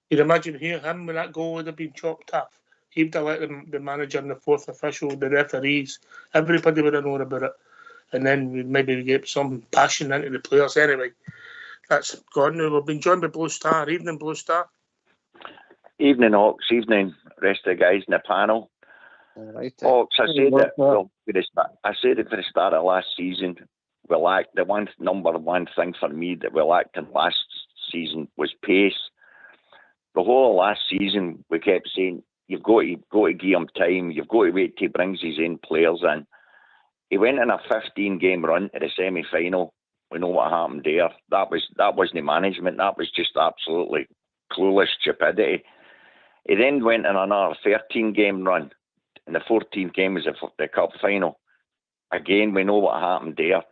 you'd imagine him when that goal would have been chopped off. He'd have let the manager and the fourth official, the referees, everybody would have known about it. And then we'd get some passion into the players. Anyway, that's gone now. We've been joined by Blue Star. Evening, Blue Star. Evening, Hawks. Evening, rest of the guys in the panel. Right. Hawks, I said it for the start of last season. We lacked the number one thing for me that we lacked in last season was pace. The whole of last season we kept saying you've got to give him time. You've got to wait till he brings his own players in. He went in a 15-game run to the semi-final. We know what happened there. That wasn't management. That was just absolutely clueless stupidity. He then went in another 13-game run, and the 14th game was the cup final. Again, we know what happened there.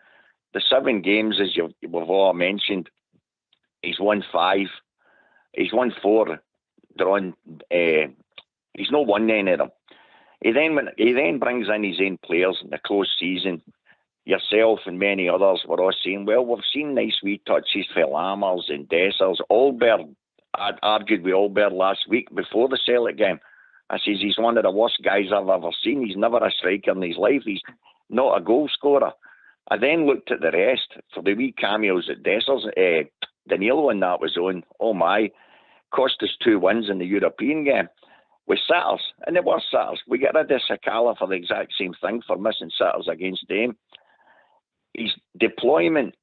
The 7 games, as we've all mentioned, he's won 5. He's won 4. Drawn. He's not won any of them. He then brings in his own players in the close season. Yourself and many others were all saying, well, we've seen nice wee touches for Lammers and Dessers. Allbird, I argued with Allbird last week before the Celtic game. I says, he's one of the worst guys I've ever seen. He's never a striker in his life. He's not a goal scorer. I then looked at the rest for the wee cameos that Dessers, Danilo and that was on. Oh my, cost us 2 wins in the European game. With sitters, and they were sitters. We get rid of Sakala for the exact same thing, for missing sitters against them. His deployment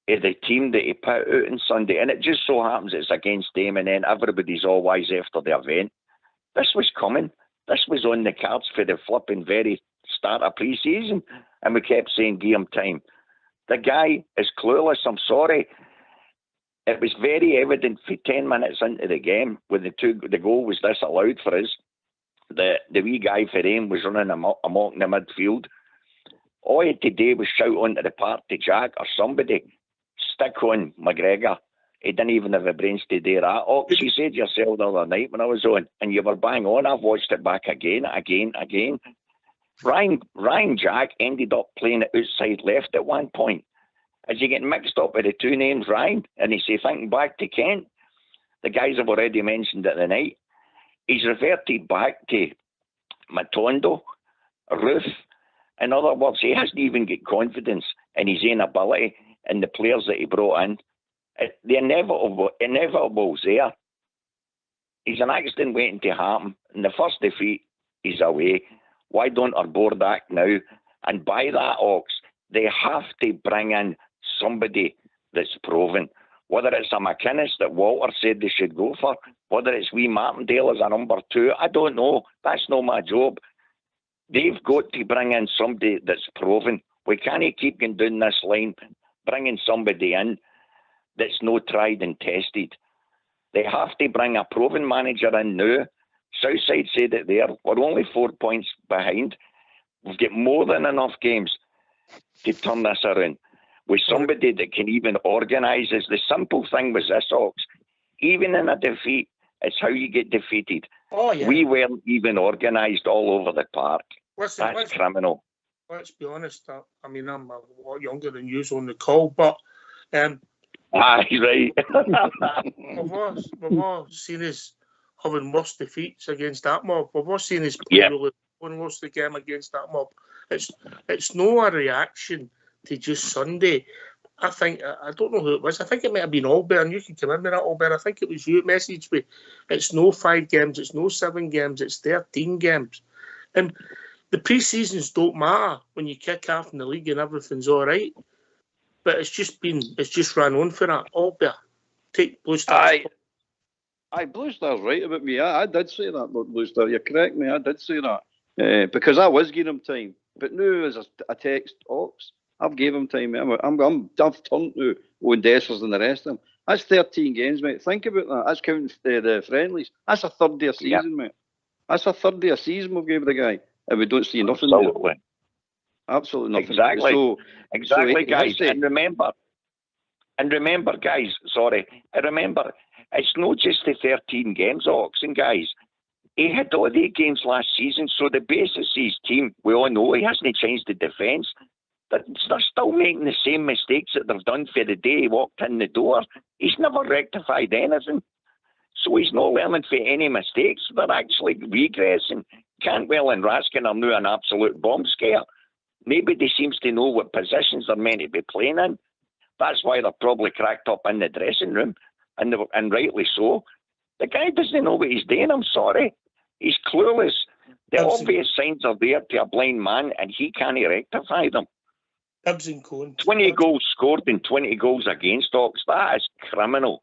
of the team that he put out on Sunday, and it just so happens it's against them, and then everybody's always after the event. This was coming. This was on the cards for the flipping very start of pre-season, and we kept saying, give him time. The guy is clueless, I'm sorry. It was very evident for 10 minutes into the game when the goal was disallowed for us. The wee guy for him was running amok in the midfield. All he had to do was shout onto the park to Jack or somebody, stick on McGregor. He didn't even have the brains to do that. Oh, you said yourself the other night when I was on, and you were bang on. I've watched it back again. Ryan Jack ended up playing outside left at one point. As you get mixed up with the 2 names, Ryan, and he's thinking back to Kent, the guys have already mentioned it tonight. He's reverted back to Matondo, Ruth. In other words, he hasn't even got confidence in his own ability and the players that he brought in. The inevitable's there. He's an accident waiting to happen. And the first defeat is away. Why don't our board act now? And by that, Ox, they have to bring in somebody that's proven. Whether it's a McInnes that Walter said they should go for, whether it's wee Martindale as a number 2, I don't know. That's not my job. They've got to bring in somebody that's proven. We can't keep going down this line, bringing somebody in that's not tried and tested. They have to bring a proven manager in now. Southside said it there. We're only 4 points behind. We've got more than enough games to turn this around. With somebody that can even organise us. The simple thing was this, Ox. Even in a defeat, it's how you get defeated. Oh, yeah. We weren't even organised all over the park. That's criminal. Let's be honest. I mean, I'm a lot younger than you on the call, but... right. we've all seen us having worse defeats against that mob. We've all seen us play really and lost the game against that mob. It's no a reaction to just Sunday. I think, I don't know who it was. I think it might have been Allbird. You can come in with that, Allbird. I think it was you that messaged me. It's no 5 games. It's no 7 games. It's 13 games. And the pre-seasons don't matter when you kick off in the league and everything's all right. But it's just ran on for that. Allbird, take Blue Stars. Aye, Blue Star's right about me. I did say that about Blue Star. You correct me. I did say that because I was giving him time. But now, as a text, Ox, I've gave him time. I've turned to on Dessers and the rest of them. That's 13 games, mate. Think about that. That's counting the friendlies. That's a third day of season, mate. That's a third day of season we've given the guy, and we don't see nothing. Absolutely nothing. Exactly. Exactly, guys. And remember, guys. Sorry, it's not just the 13 games, Ox, and guys. He had all the games last season, so the basis of his team, we all know he hasn't changed the defence. They're still making the same mistakes that they've done for the day he walked in the door. He's never rectified anything. So he's not learning from any mistakes. They're actually regressing. Cantwell and Raskin are now an absolute bomb scare. Nobody seems to know what positions they're meant to be playing in. That's why they're probably cracked up in the dressing room, and rightly so. The guy doesn't know what he's doing, I'm sorry. He's clueless. The obvious signs are there to a blind man, and he can't rectify them. 20 goals scored and 20 goals against, Ox. That is criminal.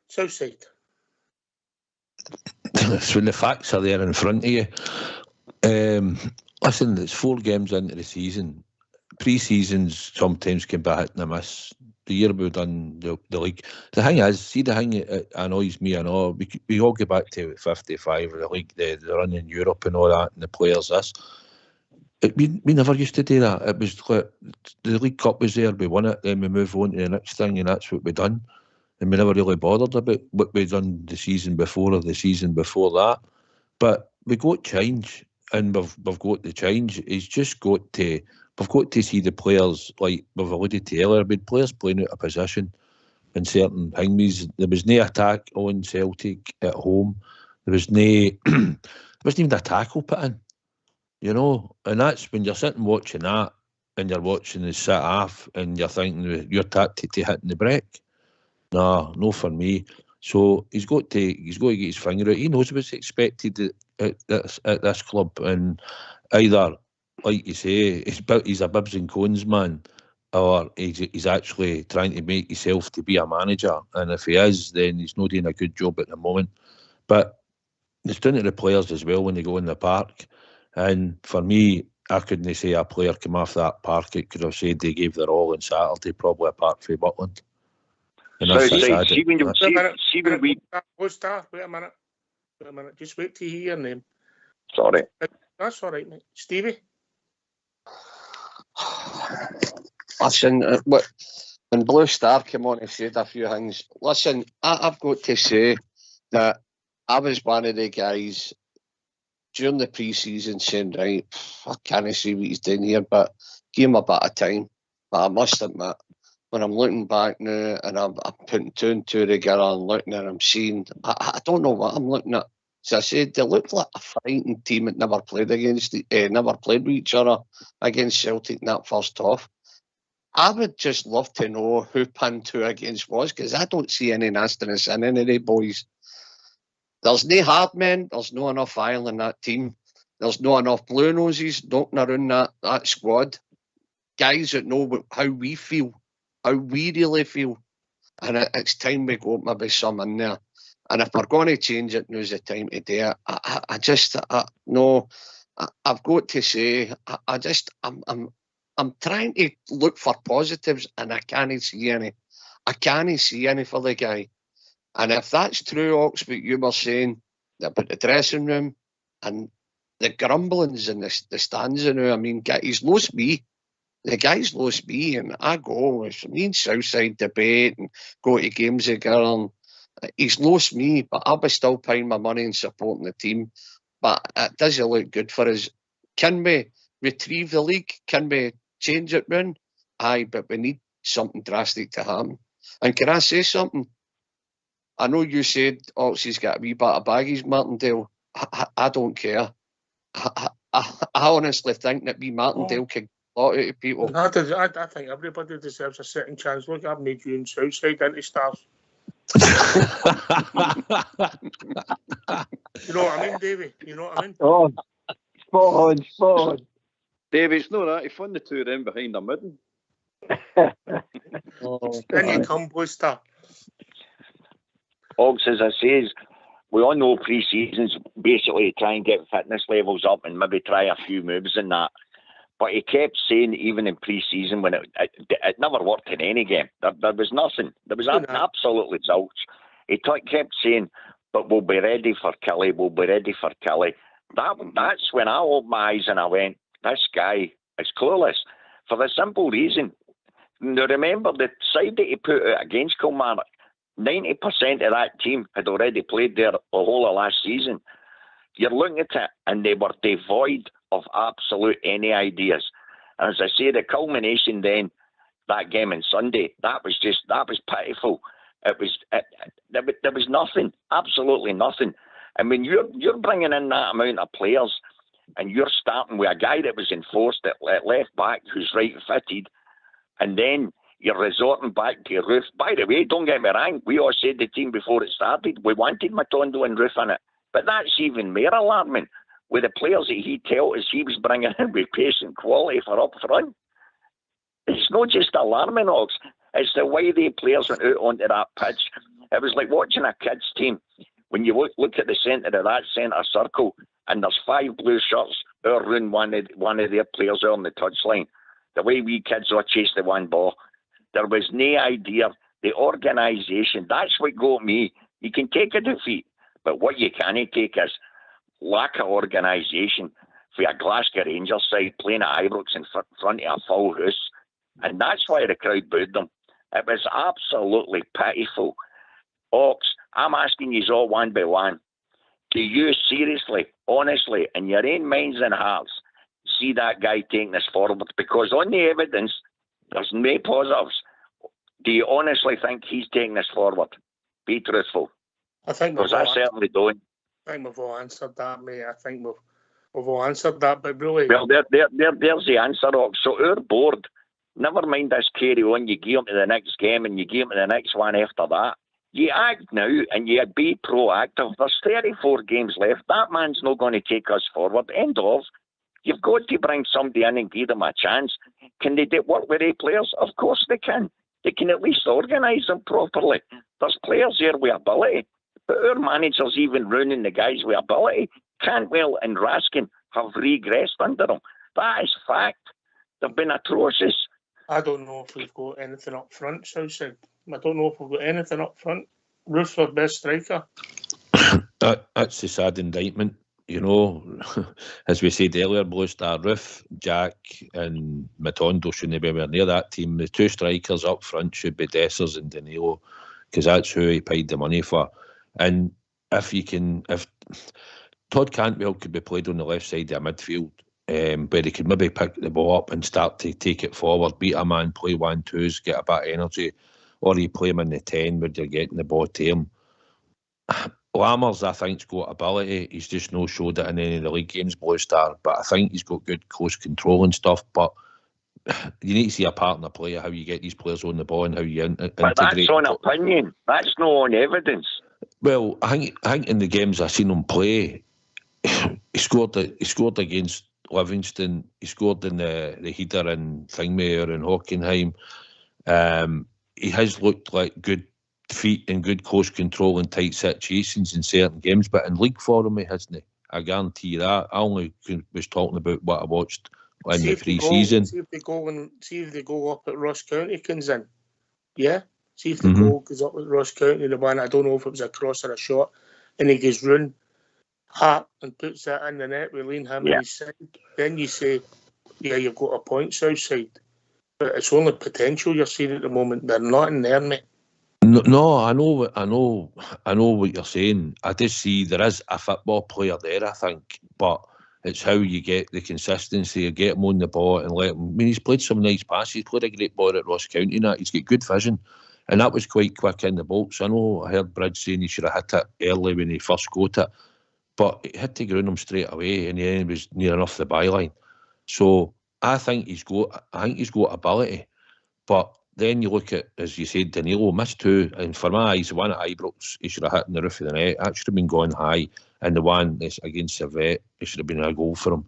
Southside. So when the facts are there in front of you, listen, it's 4 games into the season. Pre-seasons sometimes can be hit and a miss. The year we've done the league. The thing is, see, the thing that annoys me and all, we all go back to 55 of the league, the run in Europe and all that, and the players this. We never used to do that. It was like, the League Cup was there, we won it, then we move on to the next thing, and that's what we done. And we never really bothered about what we done the season before or the season before that. But we got change, and we've got the change. It's just got to. We've got to see the players, like we've alluded to earlier, with players playing out of position in certain things. There was no attack on Celtic at home. There wasn't even a tackle put in, you know. And that's when you're sitting watching that, and you're watching the set off, and you're thinking your tactic to hitting the break. No for me. So he's got to get his finger out. He knows what's expected at this club, and either, like you say, he's a bibs and cones man, or he's actually trying to make himself to be a manager. And if he is, then he's not doing a good job at the moment. But it's down to the players as well when they go in the park. And for me, I couldn't say a player came off that park, it could have said they gave their all on Saturday, probably apart from Butland. And so, wait a minute. Just wait till you hear your name. Sorry. That's all right, mate. Stevie? Listen, when Blue Star came on and said a few things, listen, I've got to say that I was one of the guys during the pre-season saying, right, I can't see what he's doing here, but give him a bit of time. But I must admit, when I'm looking back now and I'm putting 2 and 2 together and looking and I'm seeing, I don't know what I'm looking at. So I said, they look like a fighting team that never played with each other against Celtic in that first half. I would just love to know who pinned who against was, because I don't see any nastiness in any of the boys. There's no hard men, there's not enough iron in that team. There's not enough blue noses knocking around that squad. Guys that know how we feel, how we really feel. And it's time we got maybe some in there. And if we're going to change it, now's the time to do it. I've got to say, I'm trying to look for positives and I can't see any. I can't see any for the guy. And if that's true, Ox, what you were saying about the dressing room and the grumblings in the stands, I mean, he's lost me. The guy's lost me, and I go with me and Southside debate and go to games together. And he's lost me, but I'll be still paying my money and supporting the team. But it doesn't look good for us. Can we retrieve the league? Can we change it round? Aye, but we need something drastic to happen. And can I say something? I know you said Oxy's got a wee bit of baggage, Martindale. I don't care. I honestly think that Martindale could a lot out of people. I think everybody deserves a second chance. Look, I've made you and Southside into stars. You know what I mean, Davey? You know what I mean? Oh, spot on. Davey, it's not that. He fun the 2 of them behind the midden. Then you come, Blue Star. Ogs, as I says, we all know pre-seasons basically try and get fitness levels up and maybe try a few moves in that. But he kept saying, even in pre-season, when it never worked in any game. There was nothing. There was absolutely zilch. He kept saying, but we'll be ready for Kelly. We'll be ready for Kelly. That's when I opened my eyes and I went, this guy is clueless. For the simple reason, now remember the side that he put out against Kilmarnock, 90% of that team had already played there the whole of last season. You're looking at it and they were devoid of absolute any ideas. And as I say, the culmination then, that game on Sunday, that was pitiful. There was nothing, absolutely nothing. I mean, you're bringing in that amount of players and you're starting with a guy that was enforced at left back who's right fitted, and then you're resorting back to Roof. By the way, don't get me wrong, we all said the team before it started, we wanted Matondo and Roof in it. But that's even more alarming with the players that he told us he was bringing in with pace and quality for up front. It's not just alarming, Ox. It's the way the players went out onto that pitch. It was like watching a kids' team When you look at the centre of that centre circle, and there's 5 blue shirts around one of their players on the touchline, the way we kids all chase the one ball, there was no idea. The organisation, that's what got me. You can take a defeat, but what you can't take is lack of organisation for a Glasgow Rangers side playing at Ibrox in front of a full house. And that's why the crowd booed them. It was absolutely pitiful. Ox, I'm asking you all one by one. Do you seriously, honestly, in your own minds and hearts, see that guy taking this forward? Because on the evidence, there's no positives. Do you honestly think he's taking this forward? Be truthful. I think because I certainly don't. I think we've all answered that, mate. I think we've all answered that, but really... Well, there's the answer, Ox. So our board, never mind this carry on, you give him to the next game and you give him to the next one after that. You act now and you be proactive. There's 34 games left. That man's not going to take us forward. End of. You've got to bring somebody in and give them a chance. Can they work with A players? Of course they can. They can at least organise them properly. There's players here with ability. But our managers, even running the guys with ability, Cantwell and Raskin have regressed under them. That is fact. They've been atrocious. I don't know if we've got anything up front, Southside. I don't know if we've got anything up front. Roof's our best striker. That's the sad indictment. You know, as we said earlier, Blue Star, Roof, Jack and Matondo shouldn't be anywhere near that team. The 2 strikers up front should be Dessers and Danilo, because that's who he paid the money for. And if Todd Cantwell could be played on the left side of midfield, where he could maybe pick the ball up and start to take it forward, beat a man, play 1-2s, get a bit of energy, or you play him in the 10 where you're getting the ball to him. Lammers, I think, has got ability. He's just no showed it in any of the league games, Blue Star, but I think he's got good close control and stuff. But you need to see a partner player, how you get these players on the ball and how you integrate. But that's on opinion. That's not on evidence. Well, I think in the games I've seen him play, he scored against Livingston. He scored in the header in Thingmayer and Hockenheim. He has looked like good feet and good close control in tight situations in certain games, but in league form he hasn't. I guarantee you that. I only was talking about what I watched in the pre-season. See if the goal up at Ross County comes in. Yeah? See if the goal goes up at Ross County, the one, I don't know if it was a cross or a shot, and he goes run, and puts that in the net with Liam Ham on his side. Then you say, yeah, you've got a point, Southside. But it's only potential you're seeing at the moment. They're not in there, mate. No, I know what you're saying. I just see there is a football player there, I think, but it's how you get the consistency, you get him on the ball and let him. I mean, he's played some nice passes. He's played a great ball at Ross County. Now he's got good vision, and that was quite quick in the bolts. I know I heard Bridge saying he should have hit it early when he first got it, but he had to ground him straight away, and he was near enough the byline. So I think he's got ability, but then you look at, as you said, Danilo missed 2, and for my eyes, the one at Ibrox, he should have hit in the roof of the net. That should have been going high, and the one that's against Servette, it should have been a goal for him.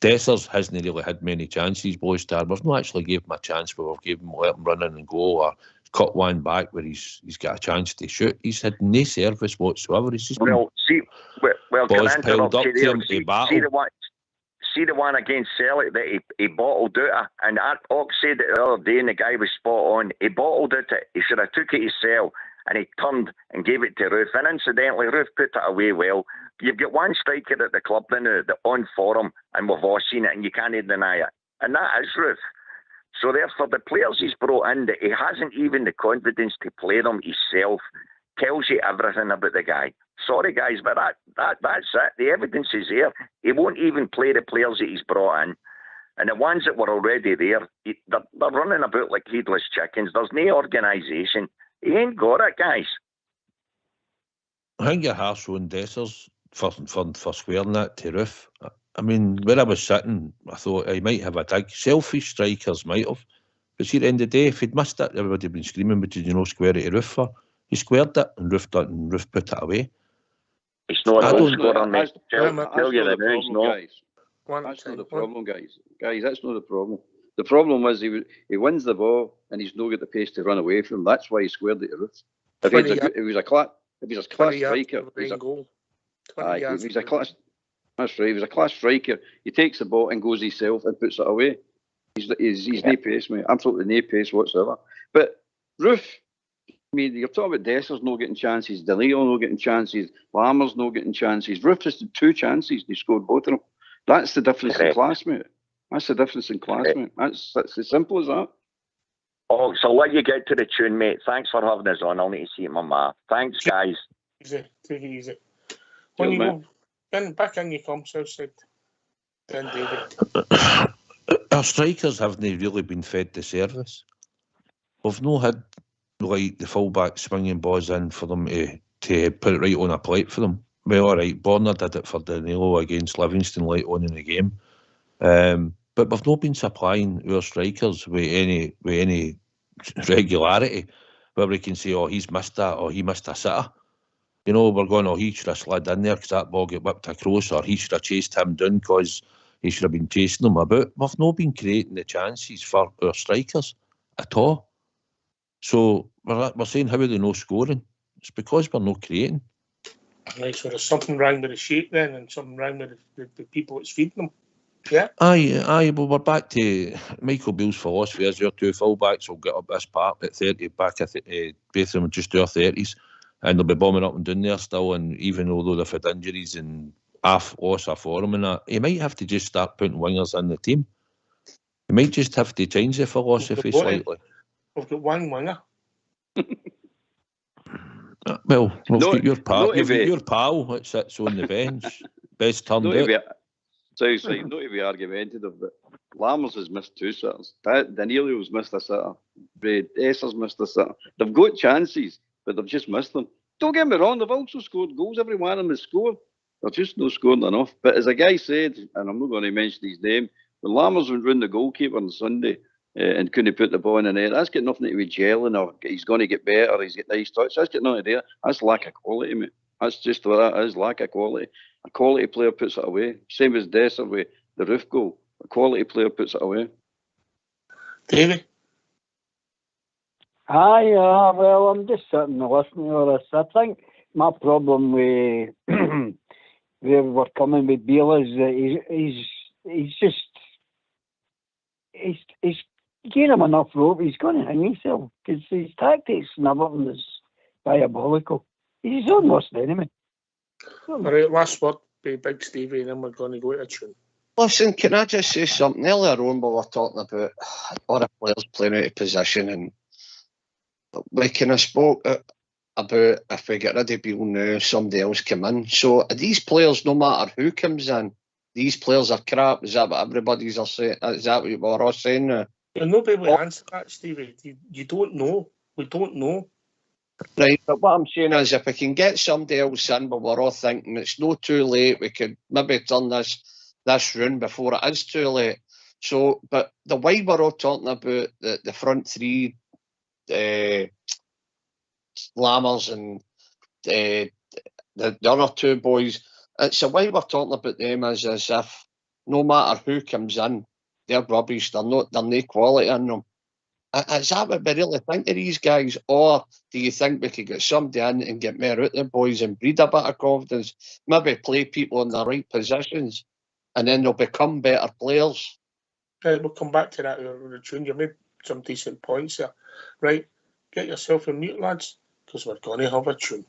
Dessers hasn't really had many chances, Blue Star. We've not actually gave him a chance, but we've let him run in and go, or cut one back where he's got a chance to shoot. He's had no service whatsoever. He's just balls piled up to him to battle. See the one against Celtic that he bottled out, and Ox said it the other day, and the guy was spot on. He bottled it. He should have took it himself, and he turned and gave it to Roof. And incidentally, Roof put it away well. You've got one striker at the club now, on form, and we've all seen it, and you can't deny it. And that is Roof. So therefore, the players he's brought in, that he hasn't even the confidence to play them himself, tells you everything about the guy. Sorry, guys, but that's it. The evidence is there. He won't even play the players that he's brought in. And the ones that were already there, they're running about like headless chickens. There's no organisation. He ain't got it, guys. I think you're harsh on Dessers for swearing that to Roof. I mean, where I was sitting, I thought he might have a dig. Selfish strikers might have. But see, at the end of the day, if he'd missed it, everybody would have been screaming, but did you know square it to Roof for? He squared it, and Roof put it away. It's not a goal scorer, mate. Tell you the news, no. That's not the problem, guys. Guys, that's not the problem. The problem was he wins the ball and he's not got the pace to run away from. That's why he squared it to Roof. If he was a If he's a class 20 yards striker, from the main goal. 20 aye, yards if he's from a the- class. That's right. If he's a class striker, he takes the ball and goes himself and puts it away. He's no pace, mate. Absolutely no pace whatsoever. But Roof, I mean, you're talking about Dessers not getting chances, DeLeo not getting chances, Lammers not getting chances. Roof has had 2 chances. They scored both of them. That's the difference in class, mate. That's the difference in class, mate. That's as simple as that. Oh, so I'll let you get to the tune, mate. Thanks for having us on. I'll need to see my ma. Thanks, guys. Easy. Take it easy. When you go back in, you come Southside. Then David. Our strikers haven't really been fed the service. We've not had like the fullback swinging balls in for them to put it right on a plate for them. Well, all right, Borna did it for Danilo against Livingston late on in the game, but we've not been supplying our strikers with any regularity where we can say, oh, he's missed that or he missed a sitter. You know, we're going, oh, he should have slid in there because that ball get whipped across, or he should have chased him down because he should have been chasing him about. We've not been creating the chances for our strikers at all. So we're saying, how are they not scoring? It's because we're not creating. Right, so there's something wrong with the sheet then, and something wrong with the people that's feeding them. Yeah. Aye. Well, we're back to Michael Beale's philosophy. As your 2 fullbacks will get up this part at 30, back at both of them just their 30s, and they'll be bombing up and down there still. And even although they've had injuries and loss of form and that, you might have to just start putting wingers in the team. You might just have to change the philosophy slightly. We've got one winger. Well, we've got your pal. You've got your pal that sits on the bench. Best turned out. Sorry, not to be argumentative, but Lammers has missed 2 sitters. Danilo's missed a sitter. Esser's missed a sitter. They've got chances, but they've just missed them. Don't get me wrong, they've also scored goals. Every one of them has scored. They're just not scoring enough. But as a guy said, and I'm not going to mention his name, when Lammers went round the goalkeeper on Sunday and couldn't put the ball in the net, that's got nothing to do with gelling or he's going to get better, he's got nice touch. That's got nothing to do. That's lack of quality, mate. That's just what that is, lack of quality. A quality player puts it away. Same as Desser with the Roof goal. A quality player puts it away. Davey? Aye, well, I'm just sitting and listening to this. I think my problem with where we're coming with Beale is that he's giving him enough rope. He's going to hang himself because his tactics and everything is diabolical. He's his own worst enemy. All right, last word by Big Stevie, and then we're going to go to a tune. Listen, can I just say something? Earlier on, we were talking about all the players playing out of position, and we kind of spoke about if we get rid of Beale now, somebody else come in. So are these players, no matter who comes in, these players are crap? Is that what everybody's are saying? Is that what we're all saying now? Well, nobody will answer that, Stevie. You don't know. We don't know. Right, but what I'm saying is if we can get somebody else in, but we're all thinking it's not too late, we could maybe turn this round before it is too late. So, but the way we're all talking about the front 3, Lammers and the other 2 boys, it's the way we're talking about them as if no matter who comes in, they're rubbish, they're no quality in them. Is that what we really think of these guys? Or do you think we could get somebody in and get more out of the boys and breed a bit of confidence? Maybe play people in the right positions and then they'll become better players? We'll come back to that in the tune. You made some decent points there. Right, get yourself in mute, lads, because we're going to have a tune.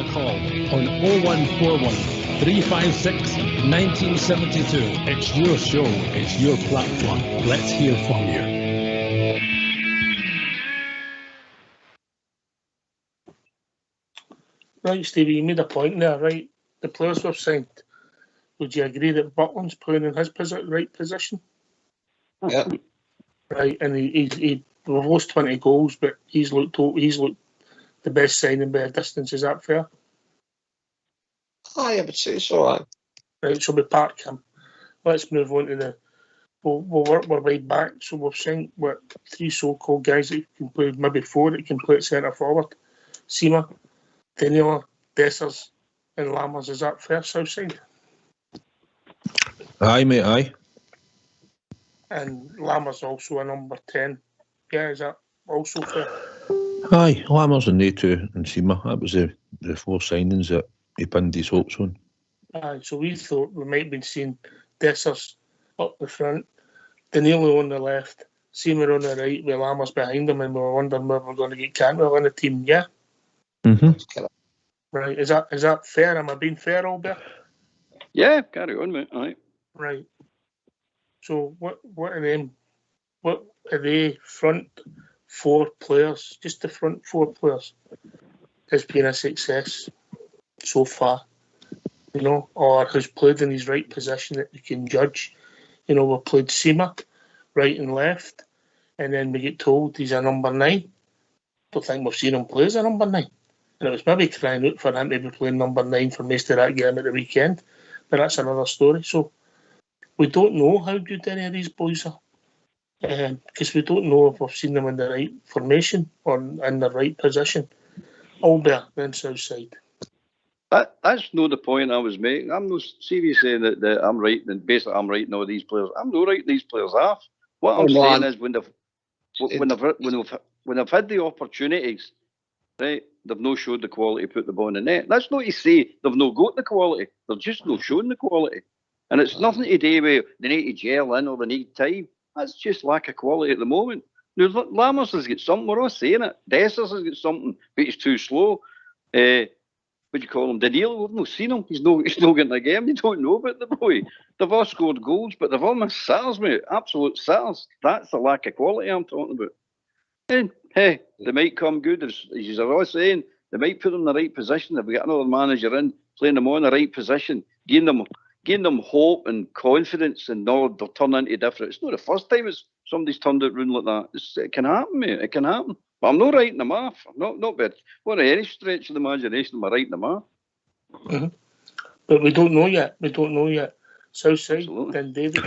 a call on 0141 356 1972. It's your show, it's your platform. Let's hear from you. Right, Stevie, you made a point there, right? The players we've signed. Would you agree that Buckland's playing in his right position? Yeah. Right, and we've lost 20 goals, but he's looked the best signing by a distance. Is that fair? I would say so. Right, so we park him. Let's move on to we'll work our way back. So we've signed, 3 so-called guys that can play, maybe 4 that can play at centre forward. Sima, Danilo, Dessers and Lammers. Is that fair, Southside? Aye, mate, aye. And Lammers also a number 10. Yeah, is that also fair? Aye, Lammers and they two and Sima. That was the 4 signings that he pinned his hopes on. Aye, so we thought we might have been seeing Dessers up the front, Danilo on the left, Seymour on the right, with Lammers behind him, and we were wondering whether we're going to get Cantwell in the team. Yeah, right. Is that fair? Am I being fair, Albert? Yeah, carry on, mate. Aye. Right. So what are them? What are they? Front 4 players, just the front 4 players, has been a success so far. You know, or has played in his right position that you can judge. You know, we've played Sima right and left, and then we get told he's a number 9. Don't think we've seen him play as a number 9. And it was maybe crying out for him to be playing number 9 for most of that game at the weekend. But that's another story. So we don't know how good any of these boys are. Because we don't know if we've seen them in the right formation or in the right position. Albert, then Southside. That's not the point I was making. I'm not serious saying that I'm right, and basically I'm writing all these players. I'm not writing these players off. What I'm saying is when they've had the opportunities, right, they've not showed the quality to put the ball in the net. That's not to say they've not got the quality. They're just not showing the quality. And it's nothing to do with they need to gel in or they need time. That's just lack of quality at the moment. Now, Lammers has got something, we're all saying it. Dessers has got something, but he's too slow. What do you call him? Danilo, we've not seen him. He's not getting the game. You don't know about the boy. They've all scored goals, but they've all missed sitters, mate. Absolute sitters. That's the lack of quality I'm talking about. And hey, they might come good, as you're all saying. They might put them in the right position. If we get another manager in, playing them on the right position, giving them hope and confidence, and no, they'll turn into different. It's not the first time somebody's turned it round like that. It can happen, mate. It can happen. But I'm not writing them off. Not bad. What any stretch of the imagination am I writing them off? Mm-hmm. But we don't know yet. Southside, then David.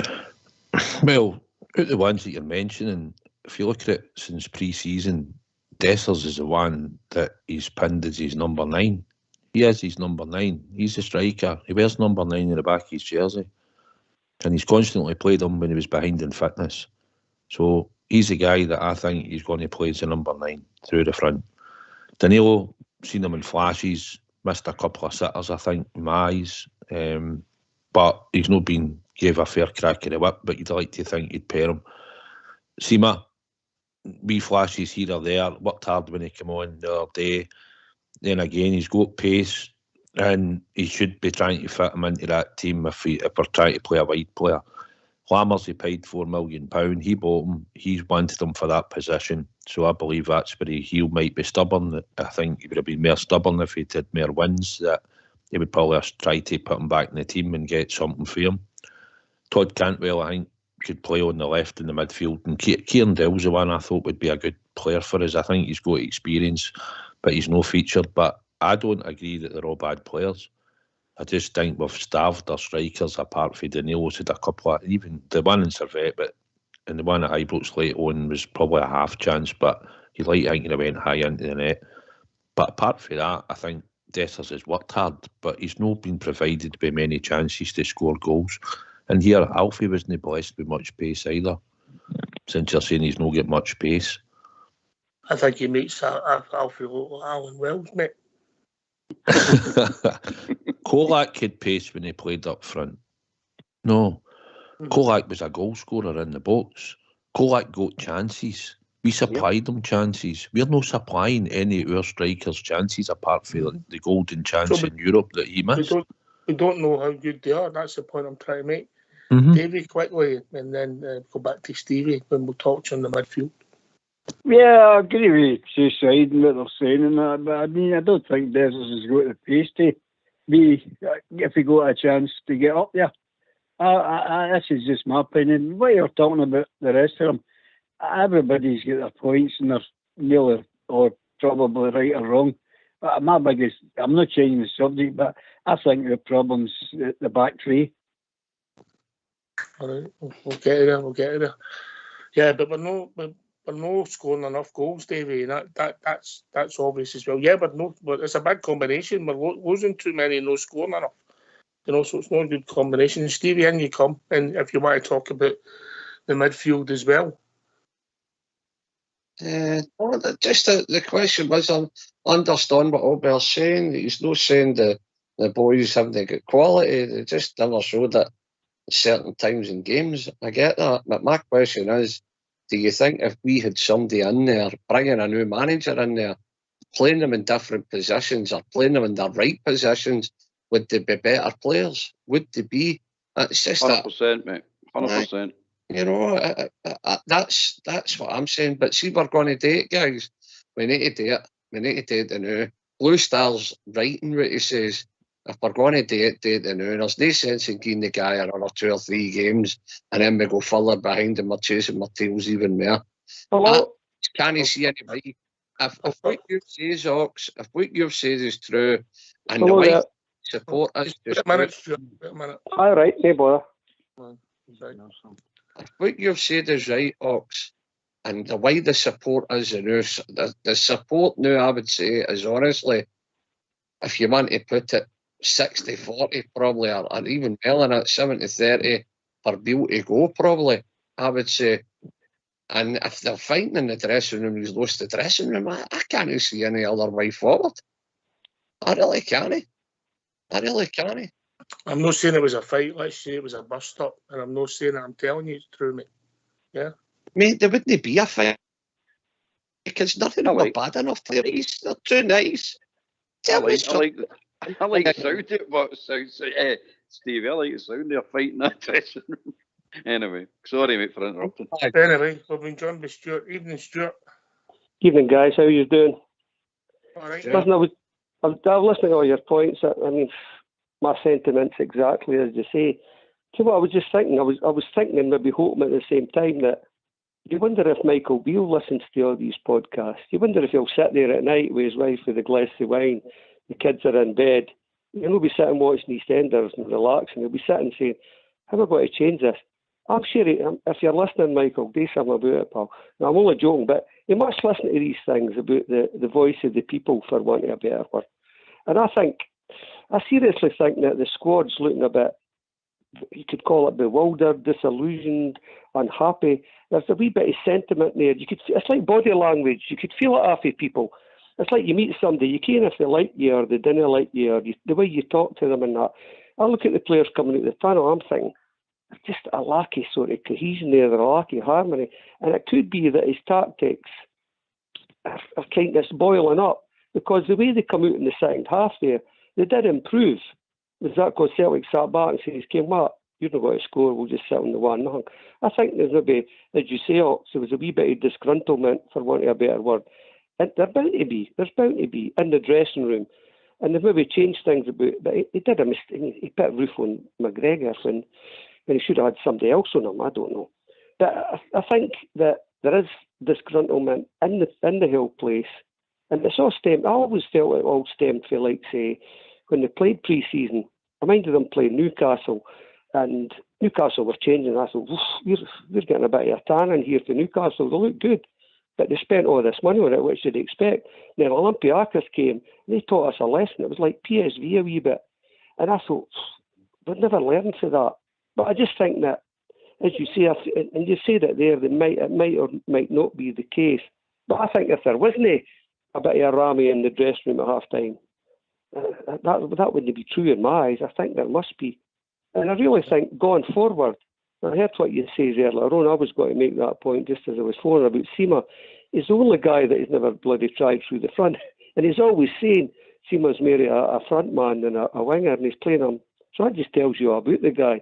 Well, out the ones that you're mentioning, if you look at it since pre-season, Dessers is the one that he's pinned as his number 9. He is his number 9. He's a striker. He wears number 9 in the back of his jersey. And he's constantly played him when he was behind in fitness. So he's the guy that I think he's going to play as a number 9 through the front. Danilo, seen him in flashes, missed a couple of sitters, I think, in my eyes. But he's not gave a fair crack of the whip, but you'd like to think he'd pair him. Sima, wee flashes here or there, worked hard when he came on the other day. Then again, he's got pace, and he should be trying to fit him into that team if we're trying to play a wide player. Lammers, he paid £4 million. He bought him. He wanted him for that position. So I believe that's where he might be stubborn. I think he would have been more stubborn if he did more wins. That he would probably try to put him back in the team and get something for him. Todd Cantwell, I think, could play on the left in the midfield. And Kieran Dell's the one I thought would be a good player for us. I think he's got experience, but he's no featured. But I don't agree that they're all bad players. I just think we've starved our strikers, apart from Danilo's had a couple of, even the one in Servette, and the one at Ibrox late on was probably a half chance, but he like thinking he went high into the net. But apart from that, I think Dessers has worked hard, but he's not been provided with many chances to score goals. And here, Alfie wasn't blessed with much pace either, since you're saying he's not got much pace. I think he makes Alfie look like Alan Wells, mate. Kolak had pace when he played up front. No, Kolak was a goal scorer in the box. Kolak got chances. We supplied them chances. We're not supplying any of our strikers chances apart from the golden chance in Europe that he missed. We don't know how good they are. That's the point I'm trying to make. Davey, quickly, and then go back to Stevie when we'll touch on the midfield. Yeah, I agree with two sides and what they're saying and that, but I mean, I don't think Desert has got the pace to be, if he got a chance to get up there. This is just my opinion. What you're talking about, the rest of them, everybody's got their points and they're nearly or probably right or wrong. But my biggest, I'm not changing the subject, but I think the problem's the back three. All right, we'll get to there. We'll get to there. Yeah, but we're no scoring enough goals, Davey. And that's obvious as well. Yeah, but it's a bad combination. We're losing too many and no scoring enough. So it's not a good combination. Stevie, in you come, and if you want to talk about the midfield as well. Just the question was, I understand what Albert's saying. He's not saying the boys haven't got quality. They just never showed it at certain times in games. I get that. But my question is, do you think if we had somebody in there, bringing a new manager in there, playing them in different positions or playing them in the right positions, would they be better players? Would they be? It's just 100%, mate. 100%. You know, that's what I'm saying. But see, we're going to do it, guys. We need to do it. We need to do it now. Blue Star's right in what he says. If we're going to do it now. There's no sense in giving the guy another 2 or 3 games and then we go further behind and we're chasing our tails even more. Hello? Can you see anybody? If what you say is Ox, if what you've said is true, and the way support us... Wait a minute. All right, no bother. If what you've said is right, Ox, and the way the support is the support now, I would say, is honestly, if you want to put it 60-40 probably, or even more than that, 70-30 for Beale to go probably, I would say. And if they're fighting in the dressing room, he's lost the dressing room, I can't see any other way forward. I really can't. I'm not saying it was a fight. Let's say it was a bus stop. And I'm not saying that. I'm telling you it's true, mate. Yeah? Mate, there wouldn't be a fight. Because nothing of them are bad enough to race. They're too nice. I like the sound of what sounds Steve, I like the sound they're fighting that dressing room. Anyway, sorry mate for interrupting. Anyway, we've been joined by Stuart. Evening, Stuart. Evening, guys. How you doing? All right. Listen, I was listening to all your points. I mean, my sentiments exactly as you say. So what I was just thinking, I was thinking and maybe hoping at the same time that you wonder if Michael Beale listens to all these podcasts. You wonder if he'll sit there at night with his wife with a glass of wine, the kids are in bed, he'll be sitting watching EastEnders and relaxing. He'll be sitting saying, how am I going to change this? I'm sure if you're listening, Michael, do something about it, pal. Now, I'm only joking, but you must listen to these things about the voice of the people, for wanting a better word. And I seriously think that the squad's looking a bit, you could call it bewildered, disillusioned, unhappy. There's a wee bit of sentiment there. It's like body language. You could feel it off of people. It's like you meet somebody, you can't if they like you or they didn't like you or the way you talk to them and that. I look at the players coming out the tunnel, I'm thinking, there's just a lack of sort of cohesion there, there's a lack of harmony. And it could be that his tactics are kind of boiling up because the way they come out in the second half there, they did improve. Was that because Celtic sat back and said, "Came what? You're not going to score, we'll just sit on the 1-0. I think there's maybe, as you say, there was a wee bit of disgruntlement, for want of a better word. And there's bound to be in the dressing room. And they've maybe changed things about, but he did a mistake. He put Roof on McGregor when he should have had somebody else on him, I don't know. But I think that there is disgruntlement in the Hill place. And it's all stemmed, I always felt it all stemmed for, like, say, when they played pre-season, I minded them playing Newcastle, and Newcastle were changing. I thought, we're getting a bit of a tan in here for Newcastle. They look good. But they spent all this money on it, which you'd expect. Then Olympiacos came, and they taught us a lesson. It was like PSV a wee bit. And I thought, we'd never learned from that. But I just think that, as you say, and you say that there, it might or might not be the case. But I think if there wasn't a bit of a Rami in the dressing room at half-time, that wouldn't be true in my eyes. I think there must be. And I really think going forward, I heard what you said earlier on. I was going to make that point just as I was phoning about Seema. He's the only guy that has never bloody tried through the front. And he's always saying Seema's merely a front man than a winger, and he's playing him. So that just tells you about the guy.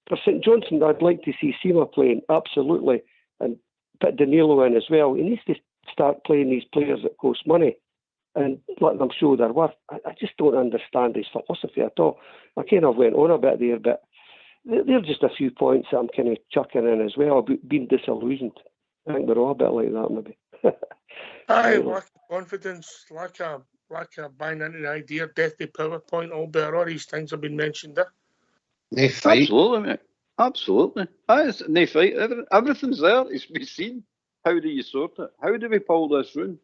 For St Johnstone, I'd like to see Seema playing, absolutely, and put Danilo in as well. He needs to start playing these players that cost money and let them show their worth. I just don't understand his philosophy at all. I kind of went on a bit there, but there are just a few points that I'm kind of chucking in as well about being disillusioned. I think we're all a bit like that, maybe. Aye, lack of confidence, lack of buying into the idea, deathly PowerPoint, all these things have been mentioned there. They fight. Absolutely, mate. Absolutely. They fight. Everything's there. It's been seen. How do you sort it? How do we pull this round?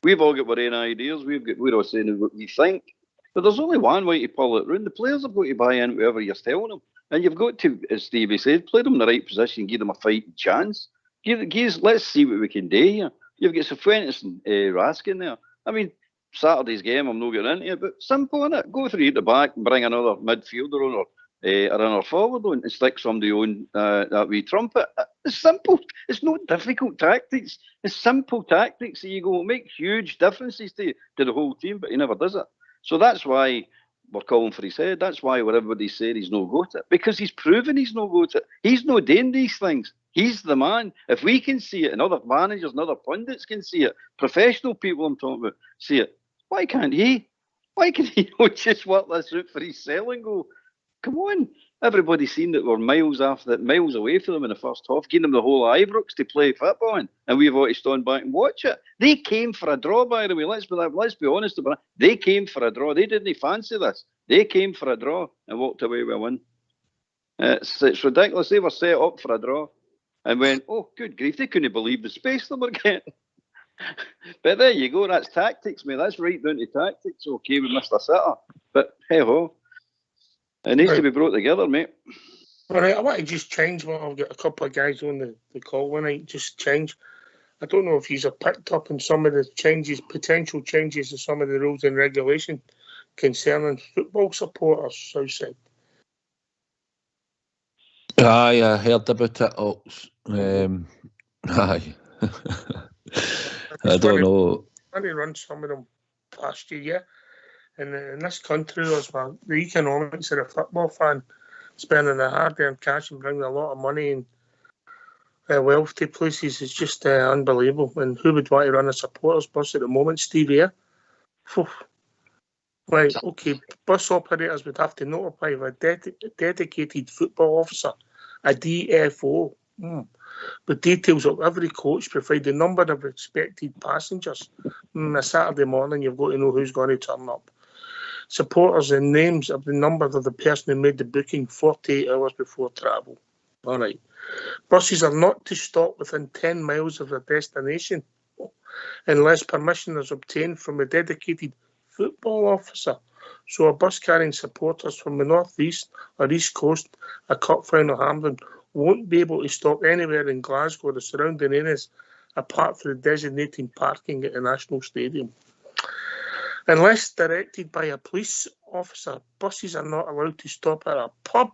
We've all got our own ideas. We're all saying what we think. But there's only one way to pull it round. The players have got to buy in whatever you're telling them. And you've got to, as Stevie said, play them in the right position, give them a fighting chance. Let's see what we can do here. You've got Cifuentes and Raskin there. I mean, Saturday's game, I'm not getting into it, but simple, innit? Go through at the back and bring another midfielder on or another forward on and stick somebody on that wee trumpet. It's simple. It's not difficult tactics. It's simple tactics. You go, it makes huge differences to the whole team, but he never does it. So that's why we're calling for his head. That's why everybody said he's no got it. Because he's proven he's no got it. He's no doing these things. He's the man. If we can see it, and other managers and other pundits can see it, professional people I'm talking about see it, why can't he? Why can he not just work this out for his cell and go, come on? Everybody's seen that we're miles away from them in the first half, giving them the whole Ibrox to play football in, and we've got to stand back and watch it. They came for a draw, by the way. Let's be honest about it. They came for a draw. They didn't fancy this. They came for a draw and walked away with a win. It's ridiculous. They were set up for a draw and went, oh, good grief, they couldn't believe the space they were getting. But there you go. That's tactics, mate. That's right down to tactics. Okay, we missed a sitter. But hey-ho. It needs to be brought together, mate. All right, I want to just change. I've got a couple of guys on the call when I just change. I don't know if he's picked up on some of the potential changes to some of the rules and regulation concerning football supporters, Southside. Aye, I heard about it. Aye. I don't know. I want to run some of them past you, yeah. And in this country, as well, the economics of a football fan spending their hard-earned cash and bringing a lot of money and wealth to places is just unbelievable. And who would want to run a supporters bus at the moment, Steve? Here, right? Okay, bus operators would have to notify a dedicated football officer, a DFO, with details of every coach, provide the number of expected passengers. A Saturday morning, you've got to know who's going to turn up. Supporters and names of the number of the person who made the booking 48 hours before travel. All right. Buses are not to stop within 10 miles of their destination unless permission is obtained from a dedicated football officer. So a bus carrying supporters from the North East or East Coast, a cup final Hampden, won't be able to stop anywhere in Glasgow or the surrounding areas apart from the designated parking at the National Stadium. Unless directed by a police officer, buses are not allowed to stop at a pub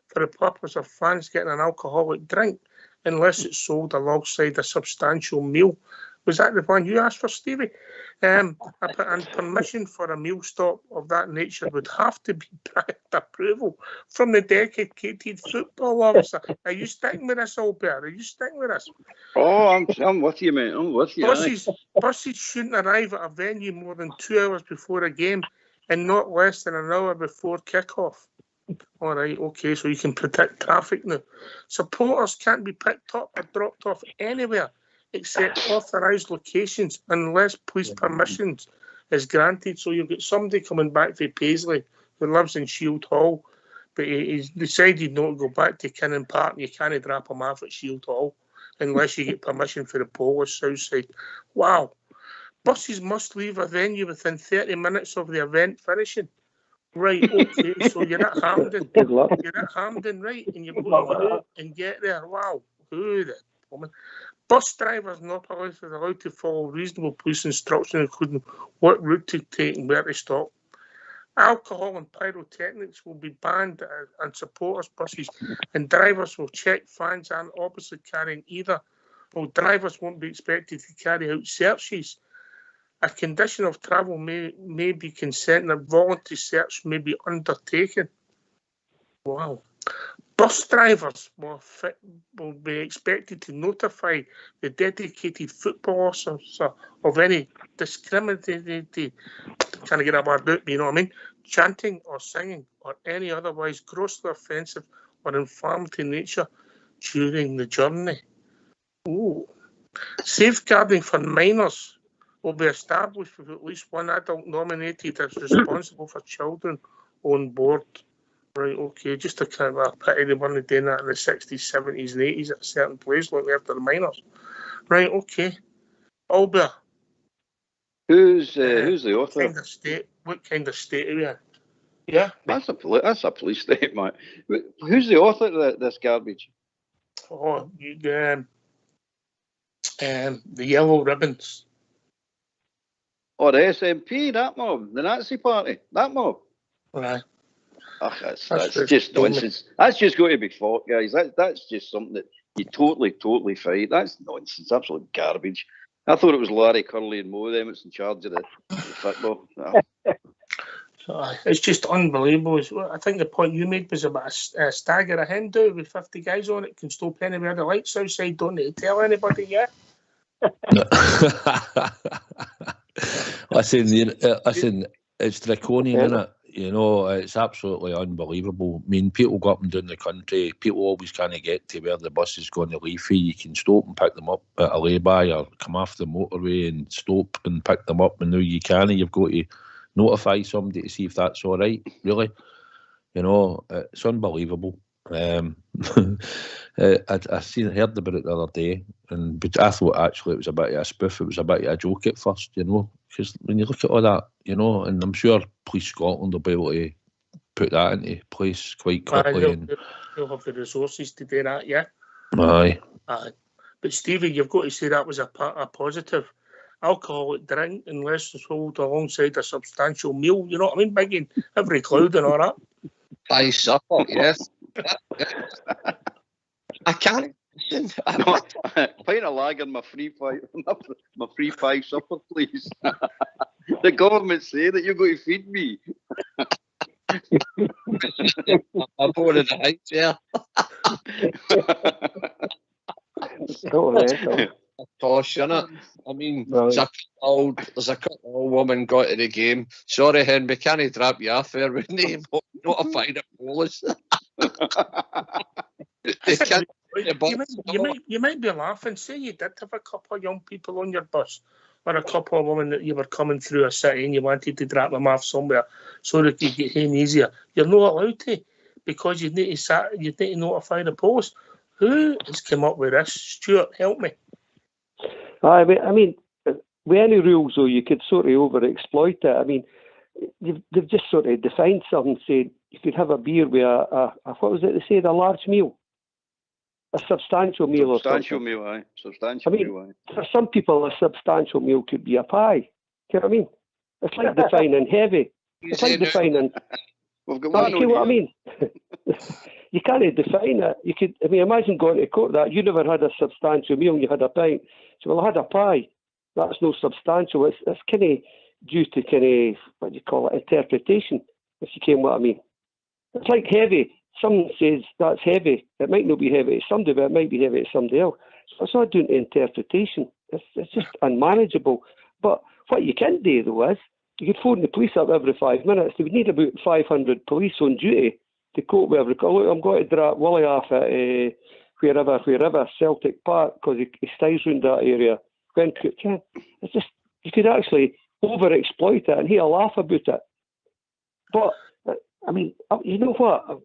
for the purpose of fans getting an alcoholic drink unless it's sold alongside a substantial meal. Was that the one you asked for, Stevie? And permission for a meal stop of that nature would have to be prior approval from the dedicated football officer. Are you sticking with us, Albert? Are you sticking with us? Oh, I'm with you, mate. I'm with you. Buses shouldn't arrive at a venue more than 2 hours before a game and not less than an hour before kick-off. All right, okay, so you can protect traffic now. Supporters can't be picked up or dropped off anywhere except authorised locations unless police permissions is granted. So you've got somebody coming back from Paisley who lives in Shield Hall, but he's decided not to go back to Kinnan Park, and you can't drop him off at Shield Hall unless you get permission for the Polish Southside. Wow. Buses must leave a venue within 30 minutes of the event finishing. Right, okay, so you're at Hampden. You're at Hampden, right, and you've got to go and get there. Wow, who the woman? Bus drivers not allowed to follow reasonable police instructions, including what route to take and where to stop. Alcohol and pyrotechnics will be banned on supporters' buses, and drivers will check fans aren't obviously carrying either. Well, drivers won't be expected to carry out searches. A condition of travel may be consent and voluntary search may be undertaken. Wow. Bus drivers will be expected to notify the dedicated football officer of any discriminatory, can't get that word out, you know what I mean, chanting or singing or any otherwise grossly offensive or inflammatory nature during the journey. Ooh. Safeguarding for minors will be established with at least one adult nominated as responsible for children on board. Right, okay, just a kind of a pity they weren't doing that in the 60s, 70s and 80s at a certain place looking after the minors. Right, okay. Albert. Who's the author? What kind of state are we in? Yeah? That's a police state, mate. Who's the author of this garbage? Oh, the Yellow Ribbons. Oh, the SNP, that mob, the Nazi Party, that mob. Right. Ugh, that's just nonsense. That's just going to be fought, guys. That's just something that you totally fight. That's nonsense, absolute garbage. I thought it was Larry, Curly and Mo, them that's in charge of the football. No. It's just unbelievable. I think the point you made was about a stagger a hen do with 50 guys on it, can stop anywhere the lights outside, don't need to tell anybody yet. Listen, it's draconian, isn't it? You know, it's absolutely unbelievable. I mean, people go up and down the country, people always kind of get to where the bus is going to leave for. You can stop and pick them up at a lay-by or come off the motorway and stop and pick them up, and now you can't. You've got to notify somebody to see if that's all right, really. You know, it's unbelievable. I heard about it the other day, but I thought actually it was a bit of a spoof. It was a bit of a joke at first, you know, because when you look at all that, you know, and I'm sure Police Scotland will be able to put that into place quite quickly. They'll have the resources to do that, yeah. Aye. But Stevie, you've got to say that was a positive. Alcoholic drink unless it's sold alongside a substantial meal, you know what I mean? Bigging every cloud and all that. Aye, supper, yes. I can't. Pint of lager and my free pie supper, please. The government say that you're going to feed me. I'm bored of the heights, yeah. Tosh, innit? I mean, there's a couple old woman got to the game. Sorry, Hen, we can't drop you off there. We need notify the police. You might be laughing. Say you did have a couple of young people on your bus, or a couple of women that you were coming through a city and you wanted to drop them off somewhere so that you get home easier. You're not allowed to, because you need to notify the police. Who has come up with this? Stuart, help me. I mean, with any rules, though, you could sort of over-exploit it. I mean, they've just sort of defined something, saying you could have a beer with a what was it they said, a large meal? A substantial meal or something. Substantial meal, aye. Substantial meal, aye. For some people, a substantial meal could be a pie. Do you know what I mean? It's like defining heavy. It's like defining... We've got one you know what I mean? You can't define it. You could, I mean, imagine going to court that you never had a substantial meal and you had a pint. So, well, I had a pie. That's no substantial. It's kind of due to kind of, what do you call it, interpretation, if you came what I mean. It's like heavy. Someone says that's heavy. It might not be heavy to somebody, but it might be heavy to somebody else. So it's not doing to interpretation. It's just unmanageable. But what you can do, though, is you could phone the police up every 5 minutes. They would need about 500 police on duty to cope with every call. Look, I'm going to drop Willie off at wherever, Celtic Park, because he stays around that area. It's just, you could actually over-exploit it, and he'll laugh about it. But, I mean, you know what?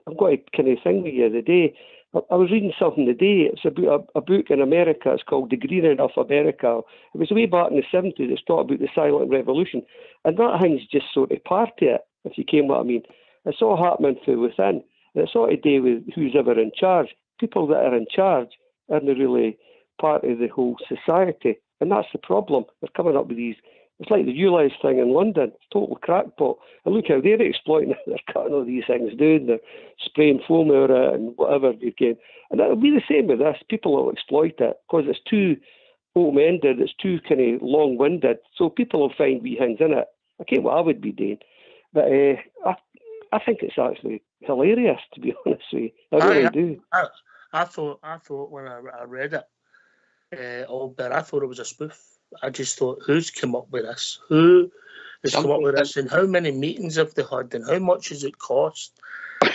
I'm going to kind of thing with you the day. I was reading something today. It's about a book in America. It's called The Greening of America. It was way back in the 70s. It's talked about the silent revolution. And that thing's just sort of part of it, if you came what I mean. It's all happening from within. And it's all to do with who's ever in charge. People that are in charge aren't really part of the whole society. And that's the problem. They're coming up with these It's like the ULIS thing in London, total crackpot. And look how they're exploiting it. They're cutting all these things down, they're spraying foam out of it and whatever they can. And that'll be the same with this. People will exploit it because it's too open-ended, it's too kind of long-winded. So people will find wee things in it. I can't what I would be doing. But I think it's actually hilarious, to be honest with you. I really do. I thought when I read it, Albert, I thought it was a spoof. I just thought, who's come up with this? Who has come up with this? And how many meetings have they had? And how much has it cost?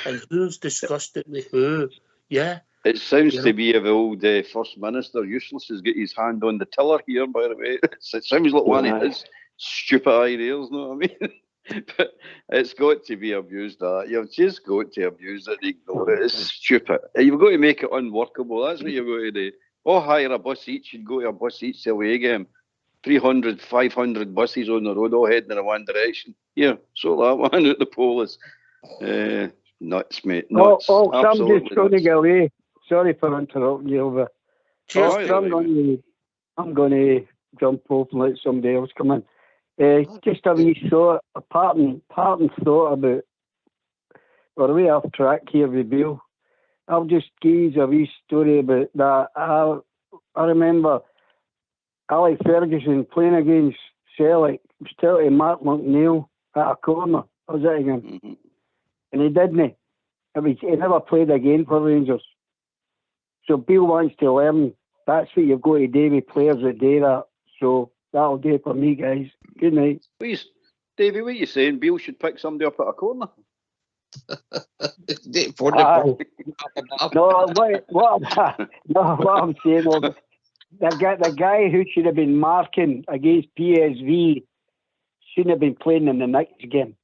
And who's discussed it with who? Yeah. It sounds to be the old First Minister, Useless, has got his hand on the tiller here, by the way. It sounds like one of his stupid ideas, know what I mean? But it's got to be abused. You've just got to abuse it and ignore it. It's stupid. You've got to make it unworkable. That's what you've got to do. Or hire a bus each and go to a bus each the away game. 300, 500 buses on the road all heading in one direction. Here, sort that one out the Polis. Nuts, mate. Nuts. I'm just going to get away. Sorry for interrupting you, over. I'm going to jump off and let somebody else come in. Just a wee thought, a parting thought about, we're way off track here with Bill. I'll just give you a wee story about that. I remember Alex Ferguson playing against Celtic, was telling Mark McNeil at a corner. Was it again? Mm-hmm. And he didn't. He never played again for Rangers. So Bill wants to learn. That's what you've got to do with players that do that. So that'll do it for me, guys. Good night. Please, Davey, what are you saying? Bill should pick somebody up at a corner? What I'm saying was, the guy who should have been marking against PSV shouldn't have been playing in the next game.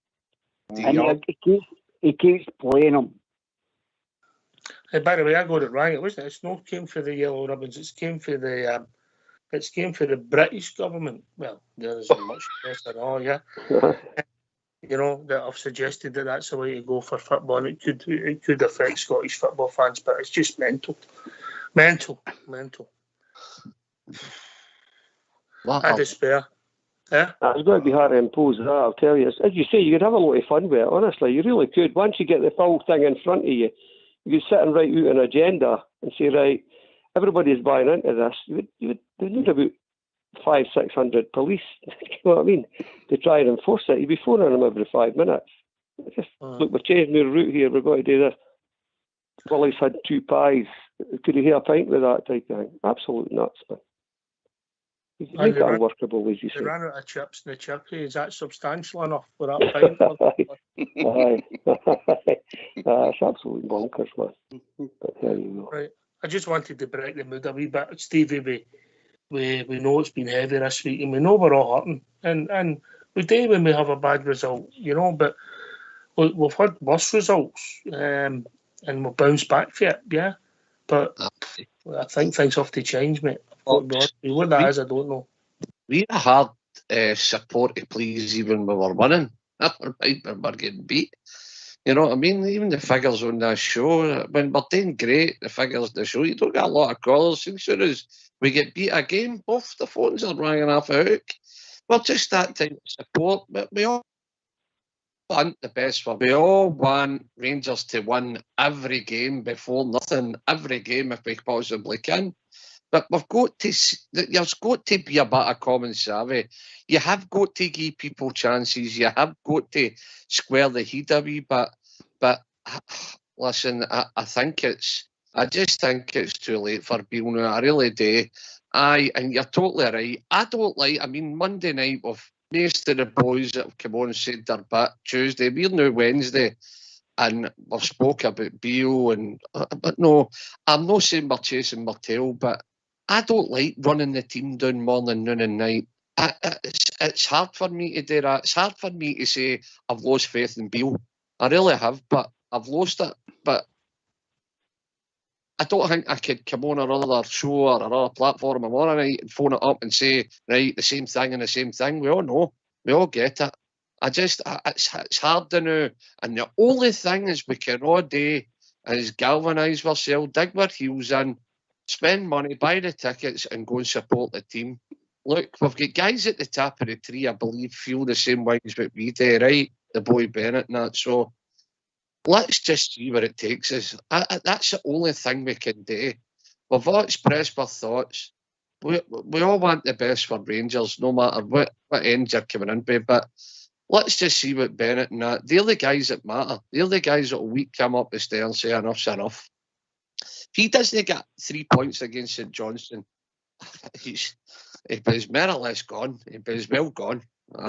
And he keeps playing him. Hey, by the way, I got it wrong. It wasn't. It's not came for the yellow ribbons. It came for the British government. Well, there isn't much less at all. Yeah. You know, that I've suggested that that's the way to go for football, and it could affect Scottish football fans, but it's just mental. I despair. Yeah? It's going to be hard to impose that, I'll tell you. As you say, you could have a lot of fun with it, honestly. You really could. Once you get the full thing in front of you, you could sit and write out an agenda and say, right, everybody's buying into this. You would need about 500-600 police, you know what I mean, to try and enforce it. You'd be phoning them every 5 minutes. Just, look, we're changing our route here, we've got to do this. Willie's had 2 pies. Could you hear a pint with that type of thing? Absolute nuts, man. You can make it unworkable, as you say. They ran out of chips in the chippy. Is that substantial enough for that pint? It's absolutely bonkers, man. But there you go. Right. I just wanted to break the mood a wee bit. Stevie, we know it's been heavy this week, and we know we're all hurting. And we do when we have a bad result, you know, but we've had worse results, and we'll bounce back for it, yeah. But I think things have to change, mate. What that is, I don't know. We had support to please even when we were winning. Never mind when we're getting beat. You know what I mean? Even the figures on that show, when we're doing great, the figures on the show, you don't get a lot of callers. As soon as we get beat a game, off the phones are ringing off a hook. We're just that type of support. But we all want the best for. We all want Rangers to win every game before nothing, every game if we possibly can. But we've got to, there's got to be a bit of common savvy. You have got to give people chances. You have got to square the head a wee bit. But listen, I just think it's too late for Bill now. I really do. And you're totally right. I mean, Monday night, most of the boys that have come on and said their bit. Tuesday, we're now Wednesday. And we've spoke about Bill. But no, I'm not saying we're chasing my tail, but I don't like running the team down morning, noon and night. It's hard for me to do that. It's hard for me to say I've lost faith in Bill. I really have, but I've lost it. But I don't think I could come on another show or another platform tomorrow night and phone it up and say, right, the same thing and the same thing. We all know. We all get it. It's hard to know. And the only thing is we can all do is galvanise ourselves, dig our heels in, spend money, buy the tickets and go and support the team. look, we've got guys at the top of the tree, I believe, feel the same way as what we do, right? The boy Bennett and that. So let's just see where it takes us. That's the only thing we can do. We've all expressed our thoughts. We all want the best for Rangers, no matter what end you're coming in with. But let's just see what Bennett and that. They're the guys that matter. They're the guys that will come up the stair and say enough's enough. If he doesn't get 3 points against St Johnstone, he was more or less gone. He was well gone.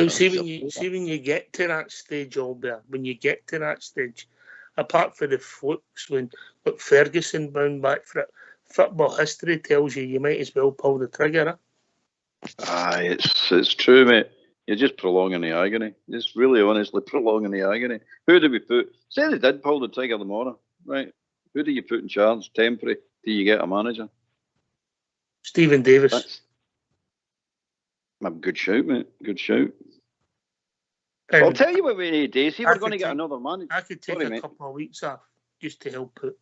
See when you get to that stage, Albert, when you get to that stage, apart from the flukes when Ferguson bound back for it, football history tells you might as well pull the trigger. Aye, it's true, mate. You're just prolonging the agony. Just really honestly prolonging the agony. Who do we put? Say they did pull the trigger tomorrow, right? Who do you put in charge temporary till you get a manager? Stephen Davis. That's a good shout, mate. Good shout. I'll tell you what we need to do. See, we're going to get another manager. I could take a couple of weeks off just to help it.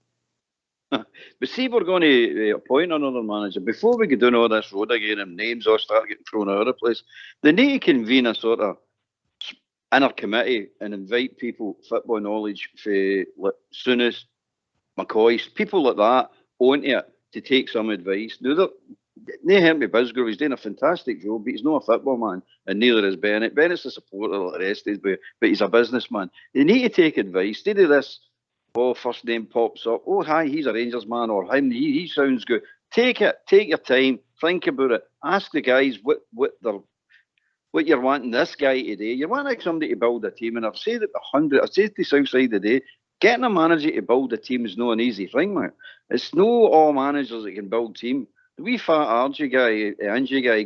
But see, we're going to appoint another manager. Before we get down all this road again and names all start getting thrown out of the place, they need to convene a sort of inner committee and invite people, football knowledge, for like Souness, McCoy, people like that, onto it to take some advice. Now, they Henry Bisgrove, he's doing a fantastic job, but he's not a football man, and neither is Bennett. Bennett's a supporter like the rest of us, but he's a businessman. They need to take advice. They do this. Oh, first name pops up. Oh, hi, he's a Rangers man, or him, he sounds good. Take it, take your time, think about it. Ask the guys what you're wanting this guy to do. You're wanting somebody to build a team, and I've said it 100. I've said to Southside today, getting a manager to build a team is not an easy thing, man. It's no all managers that can build team. The wee fat Archie guy, Angie guy,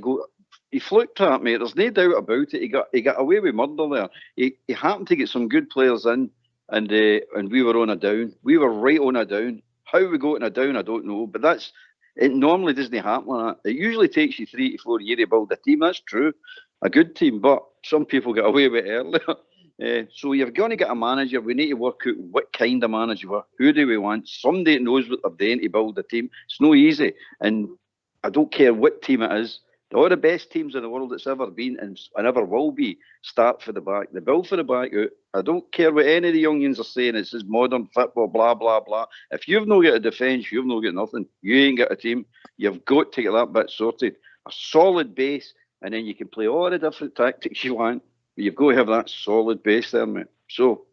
he fluked that, mate. There's no doubt about it. He got away with murder there. He happened to get some good players in. And we were on a down. We were right on a down. How we got on a down, I don't know. But it normally doesn't happen like that. It usually takes you 3 to 4 years to build a team. That's true, a good team. But some people get away with it earlier. So you're going to get a manager. We need to work out what kind of manager we are. Who do we want? Somebody that knows what they're doing to build a team. It's no easy. And I don't care what team it is. All the best teams in the world that's ever been and ever will be start for the back. They build for the back out. I don't care what any of the youngins are saying. It's this modern football, blah, blah, blah. If you've not got a defence, you've not got nothing. You ain't got a team. You've got to get that bit sorted. A solid base, and then you can play all the different tactics you want. But you've got to have that solid base there, mate. So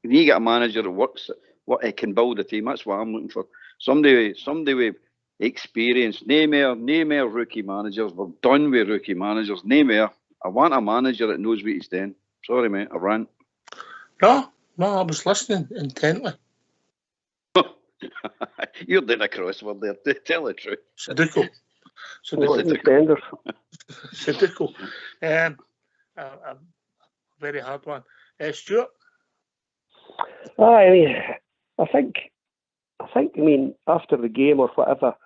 you get a manager that works, what can build a team. That's what I'm looking for. Somebody with experience. No more rookie managers. We're done with rookie managers. No more. I want a manager that knows what he's doing. Sorry, mate, I ran. No, I was listening intently. You're doing a crossword there. Tell the truth. Sudoku. Sudoku. A very hard one. Stuart? I think, after the game or whatever,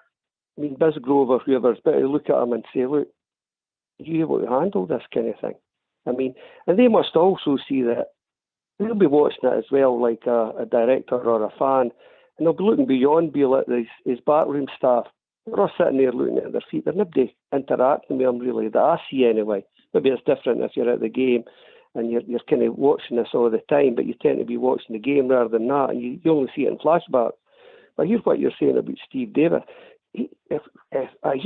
Bisgrove or whoever's better to look at him and say, look, are you able to handle this kind of thing? And they must also see that they'll be watching it as well, like a director or a fan, and they'll be looking beyond his backroom staff. They're all sitting there looking at their feet. There's nobody interacting with them really that I see anyway. Maybe it's different if you're at the game and you're kind of watching this all the time, but you tend to be watching the game rather than that, and you only see it in flashbacks. But here's what you're saying about Steve Davis. He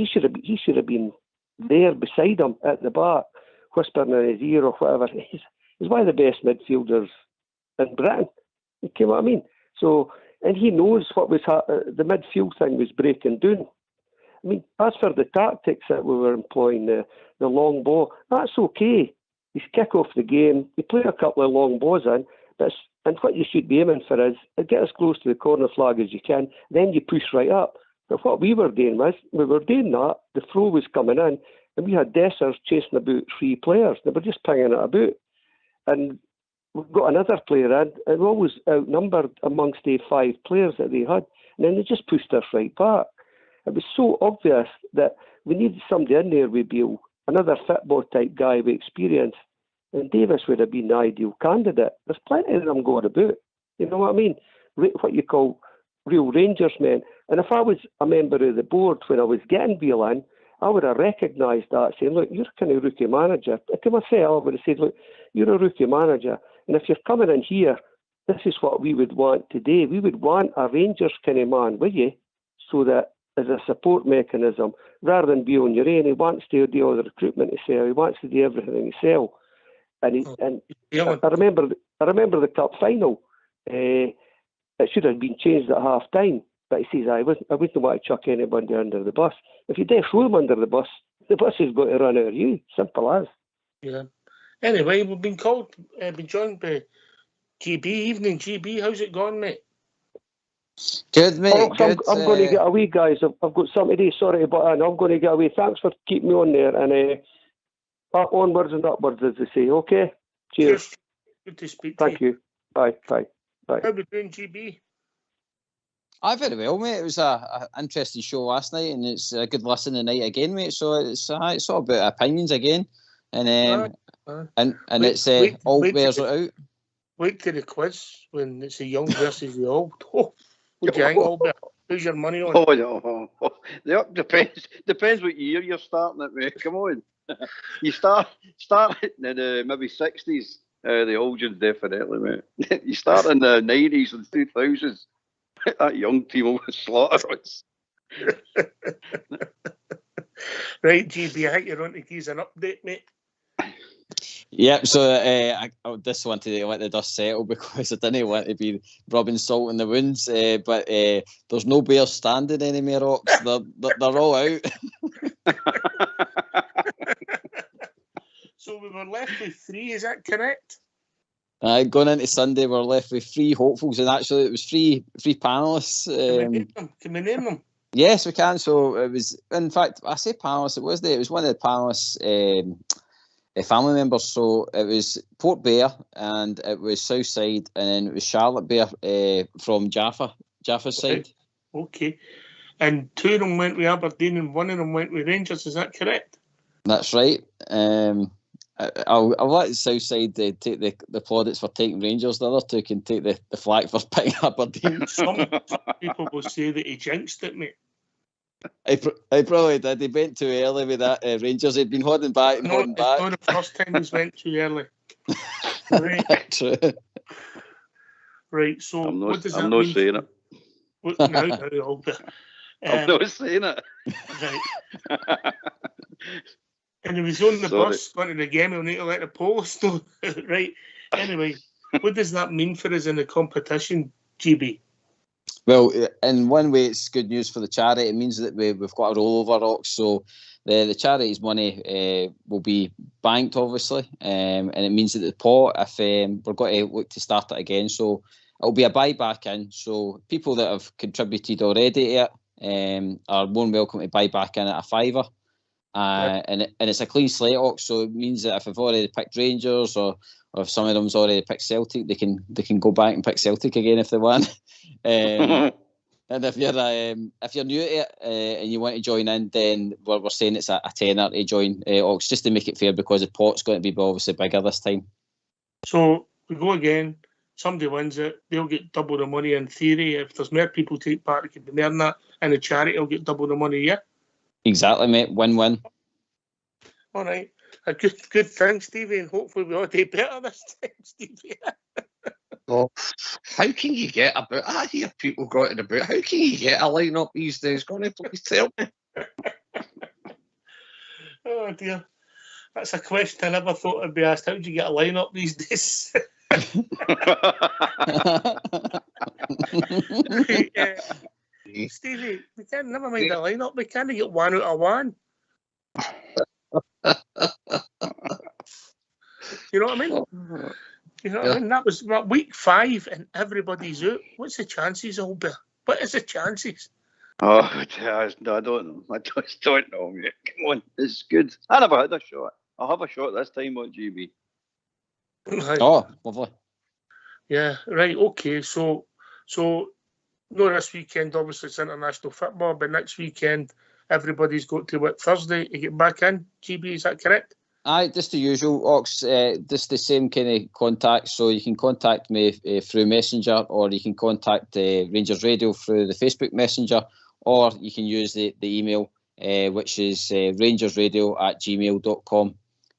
should have been there beside him at the back, whispering in his ear or whatever. He's one of the best midfielders in Britain. You know what I mean? So, and he knows what was the midfield thing was breaking down. As for the tactics that we were employing, the long ball, that's okay. He's kick off the game. You play a couple of long balls in, and what you should be aiming for is get as close to the corner flag as you can. Then you push right up. But what we were doing was, that, the throw was coming in, and we had Dessers chasing about 3 players. They were just pinging it about. And we've got another player in, and we're always outnumbered amongst the 5 players that they had. And then they just pushed us right back. It was so obvious that we needed somebody in there with Beale, another football type guy with experience. And Davis would have been the ideal candidate. There's plenty of them going about. You know what I mean? What you call real Rangers men. And if I was a member of the board when I was getting Beale in, I would have recognised that, saying, look, you're kind of rookie manager. To myself, I would have said, look, you're a rookie manager, and if you're coming in here, this is what we would want today. We would want a Rangers kind of man with you, so that as a support mechanism, rather than be on your own. He wants to do all the recruitment himself. He wants to do everything himself. And I remember the cup final. It should have been changed at half time, but he says, I wouldn't want to chuck anybody under the bus. If you dare throw him under the bus is going to run out of you. Simple as. Yeah. Anyway, we've been joined by GB. Evening, GB. How's it going, mate? Good, mate. Good. I'm going to get away, guys. I've got something to do. Sorry to butt in. I'm going to get away. Thanks for keeping me on there. And onwards and upwards, as they say. Okay? Cheers. Good to speak to you. Thank you. Bye. Bye. Bye. How are we doing, GB? Very well, mate. It was a interesting show last night, and it's a good listen tonight again, mate. So it's all about opinions again, and it's all bears it out. Wait till the quiz when it's the young versus the old. Oh, what do you think, Albert? Who's your money on? Yeah, depends what year you're starting at, mate. Come on. You start in the maybe 60s. The old ones, definitely, mate. You start in the 90s and 2000s. That young team will slaughter us. Right, GB, I think you're on to give us an update, mate. Yep, so I just wanted to let the dust settle because I didn't want to be rubbing salt in the wounds, but there's no bears standing anymore, Ox. They're all out. So we were left with 3, is that correct? Going into Sunday, we're left with 3 hopefuls, and actually it was 3 panellists. Can we name them? Yes, we can. So it was, in fact, I say panellists, it was one of the panellists' family members. So it was Port Bear, and it was Southside, and then it was Charlotte Bear from Jaffa's side. Okay. And 2 of them went with Aberdeen, and 1 of them went with Rangers. Is that correct? That's right. I'll let Southside take the plaudits for taking Rangers. The other 2 can take the flag for picking Aberdeen. Some people will say that he jinxed it, mate. I probably did. He went too early with that Rangers. He'd been holding back and holding back. It's not the first time he's went too early. Right. True. Right, so what does that mean? I'm not saying it. I'm not saying it. Right. And he was on the bus going to the game. He'll need to let the post know. Right. Anyway, what does that mean for us in the competition, GB? Well, in one way, it's good news for the charity. It means that we've got a rollover, Ox. So the charity's money will be banked, obviously, and it means that the pot, if we're going to look to start it again, so it'll be a buyback in. So people that have contributed already to it are more than welcome to buy back in at £5. And it's a clean slate, Ox, so it means that if I've already picked Rangers or if some of them's already picked Celtic, they can go back and pick Celtic again if they want. And if you're new to it and you want to join in, then we're saying it's a tenner to join, Ox, just to make it fair because the pot's going to be obviously bigger this time. So we go again. Somebody wins it, they'll get double the money in theory. If there's more people take part, it could be more than that, and the charity will get double the money. Yeah. Exactly, mate. Win-win. All right. A good thing, Stevie, and hopefully we all do better this time, Stevie. Well, how can you get about? I hear people grotting about. How can you get a line-up these days? Go on, please tell me. Oh dear, that's a question I never thought I'd be asked. How do you get a line-up these days? Stevie, we can't never mind the line-up. We can't get 1 out of 1. You know what I mean? You know what I mean? That was week 5 and everybody's out. What's the chances, Albert? What is the chances? Oh, I don't know. I just don't know, mate. Come on, it's good. I never had a shot. I'll have a shot this time on GB. Right. Oh, lovely. Yeah, right, okay. So no, this weekend, obviously, it's international football, but next weekend, everybody's got to work Thursday to get back in. GB, is that correct? Aye, just the usual, Ox, just the same kind of contact. So you can contact me through Messenger, or you can contact Rangers Radio through the Facebook Messenger, or you can use the email which is RangersRadio@gmail.com.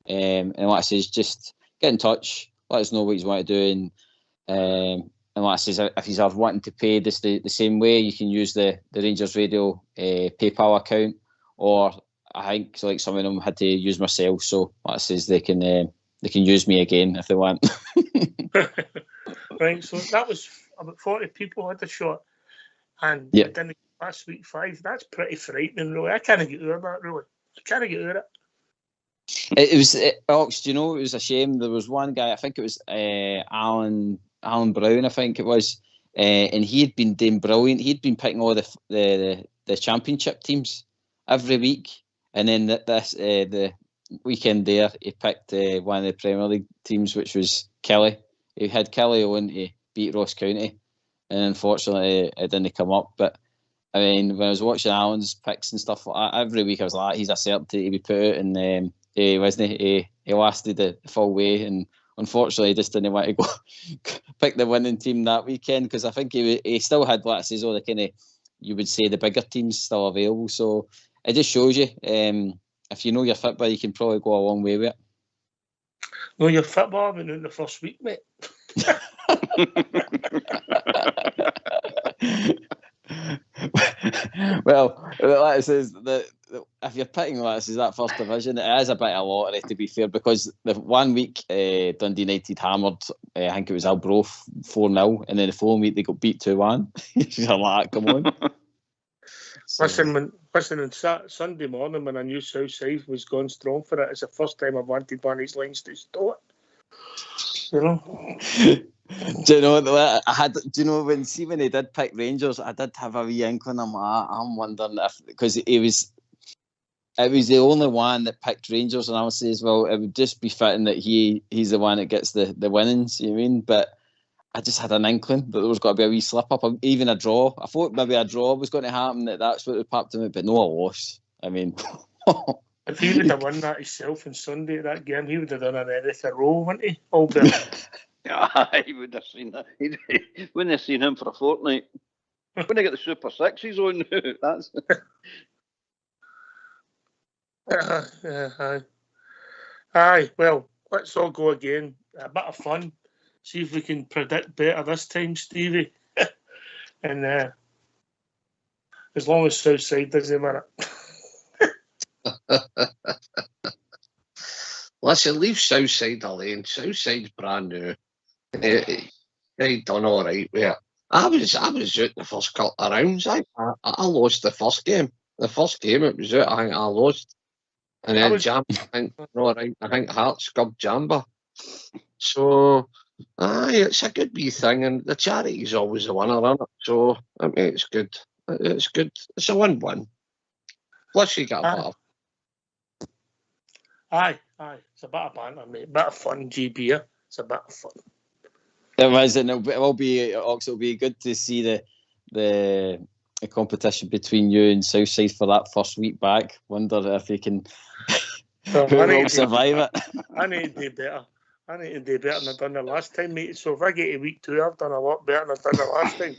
And like I says, just get in touch, let us know what you want to do, and like I says, if you are wanting to pay this the same way, you can use the Rangers Radio PayPal account, or I think like some of them had to use myself, so like I says, they can use me again if they want. Right, so that was about 40 people had the shot, and Yeah. we didn't last week 5. That's pretty frightening, really. I can't get over that, really. I can't get over it. It was Ox. Do you know, it was a shame. There was one guy, I think it was Alan Brown, I think it was, and he had been doing brilliant. He'd been picking all the championship teams every week, and then the weekend there he picked one of the Premier League teams, which was Kelly. He had Kelly on to beat Ross County, and unfortunately it didn't come up. But I mean, when I was watching Alan's picks and stuff like that, every week I was like, he's a certainty to be put out, and he wasn't. He lasted the full way, and unfortunately, he just didn't want to go pick the winning team that weekend, because I think he still had, like I say, all the kind of, you would say, the bigger teams still available. So it just shows you, if you know your football, you can probably go a long way with it. No, your football I've been in the first week, mate. Well, like it says, if you're picking, like it says, that first division, it is a bit of a lottery, to be fair, because the 1 week Dundee United hammered, I think it was Arbroath 4-0, and then the following week they got beat 2-1. You're like, come on. Listen, on Sunday morning when I knew Southside was going strong for it, it's the first time I've wanted one of these lines to stop. You know? Do you know when they did pick Rangers, I did have a wee inkling. I'm wondering if, because it was the only one that picked Rangers, and I would say as well, it would just be fitting that he's the one that gets the winnings. You know what I mean? But I just had an inkling that there was going to be a wee slip up, even a draw. I thought maybe a draw was going to happen. That's what would popped him, but no, a loss. I mean, if he would have won that himself on Sunday, that game, he would have done an Eric a row, wouldn't he? Albert. Yeah, he would have seen that. He wouldn't have seen him for a fortnight. When they get the Super Sixes on, that's. Aye. Well, let's all go again. A bit of fun. See if we can predict better this time, Stevie. And as long as Southside doesn't matter. Listen, leave Southside alone. Southside's brand new. They done all right with it. I was out the first couple of rounds. I lost the first game. The first game it was out, I think I lost. And then Jamba, I think Hearts scubbed Jamba. So, it's a good wee thing, and the charity's always the winner, isn't it? So, I mean, it's good. It's good. It's a win-win. Plus, you get a bit of. Aye. It's a bit of banter, mate. A bit of fun, GB. It's a bit of fun. It was, and it will be. It'll be good to see the competition between you and Southside for that first week back. Wonder if you can who will survive it. I need to do better. Than I've done the last time, mate. So if I get to week 2, I've done a lot better than I've done the last time.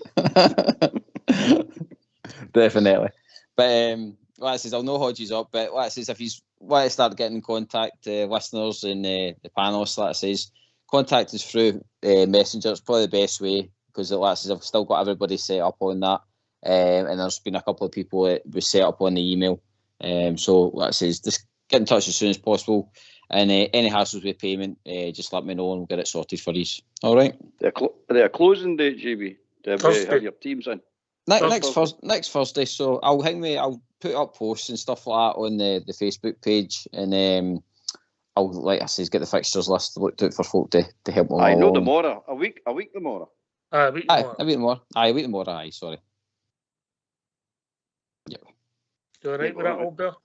Definitely. But like I says, I'll no hodges up. But like I says, if you want to start getting in contact, listeners and the panelists, like I says, contact us through Messenger. It's probably the best way, because like I says, I've still got everybody set up on that. And there's been a couple of people that was set up on the email. So like I says, just get in touch as soon as possible. And any hassles with payment, just let me know and we'll get it sorted for you. All right. They're closing date, GB. Have your teams in? Next Thursday. So I'll put up posts and stuff like that on the Facebook page, and I'll, like I says, get the fixtures list looked out for folk to help them. I know tomorrow. A week tomorrow. A week tomorrow. A week tomorrow. Aye, sorry. Yep. You all right with that, Albert?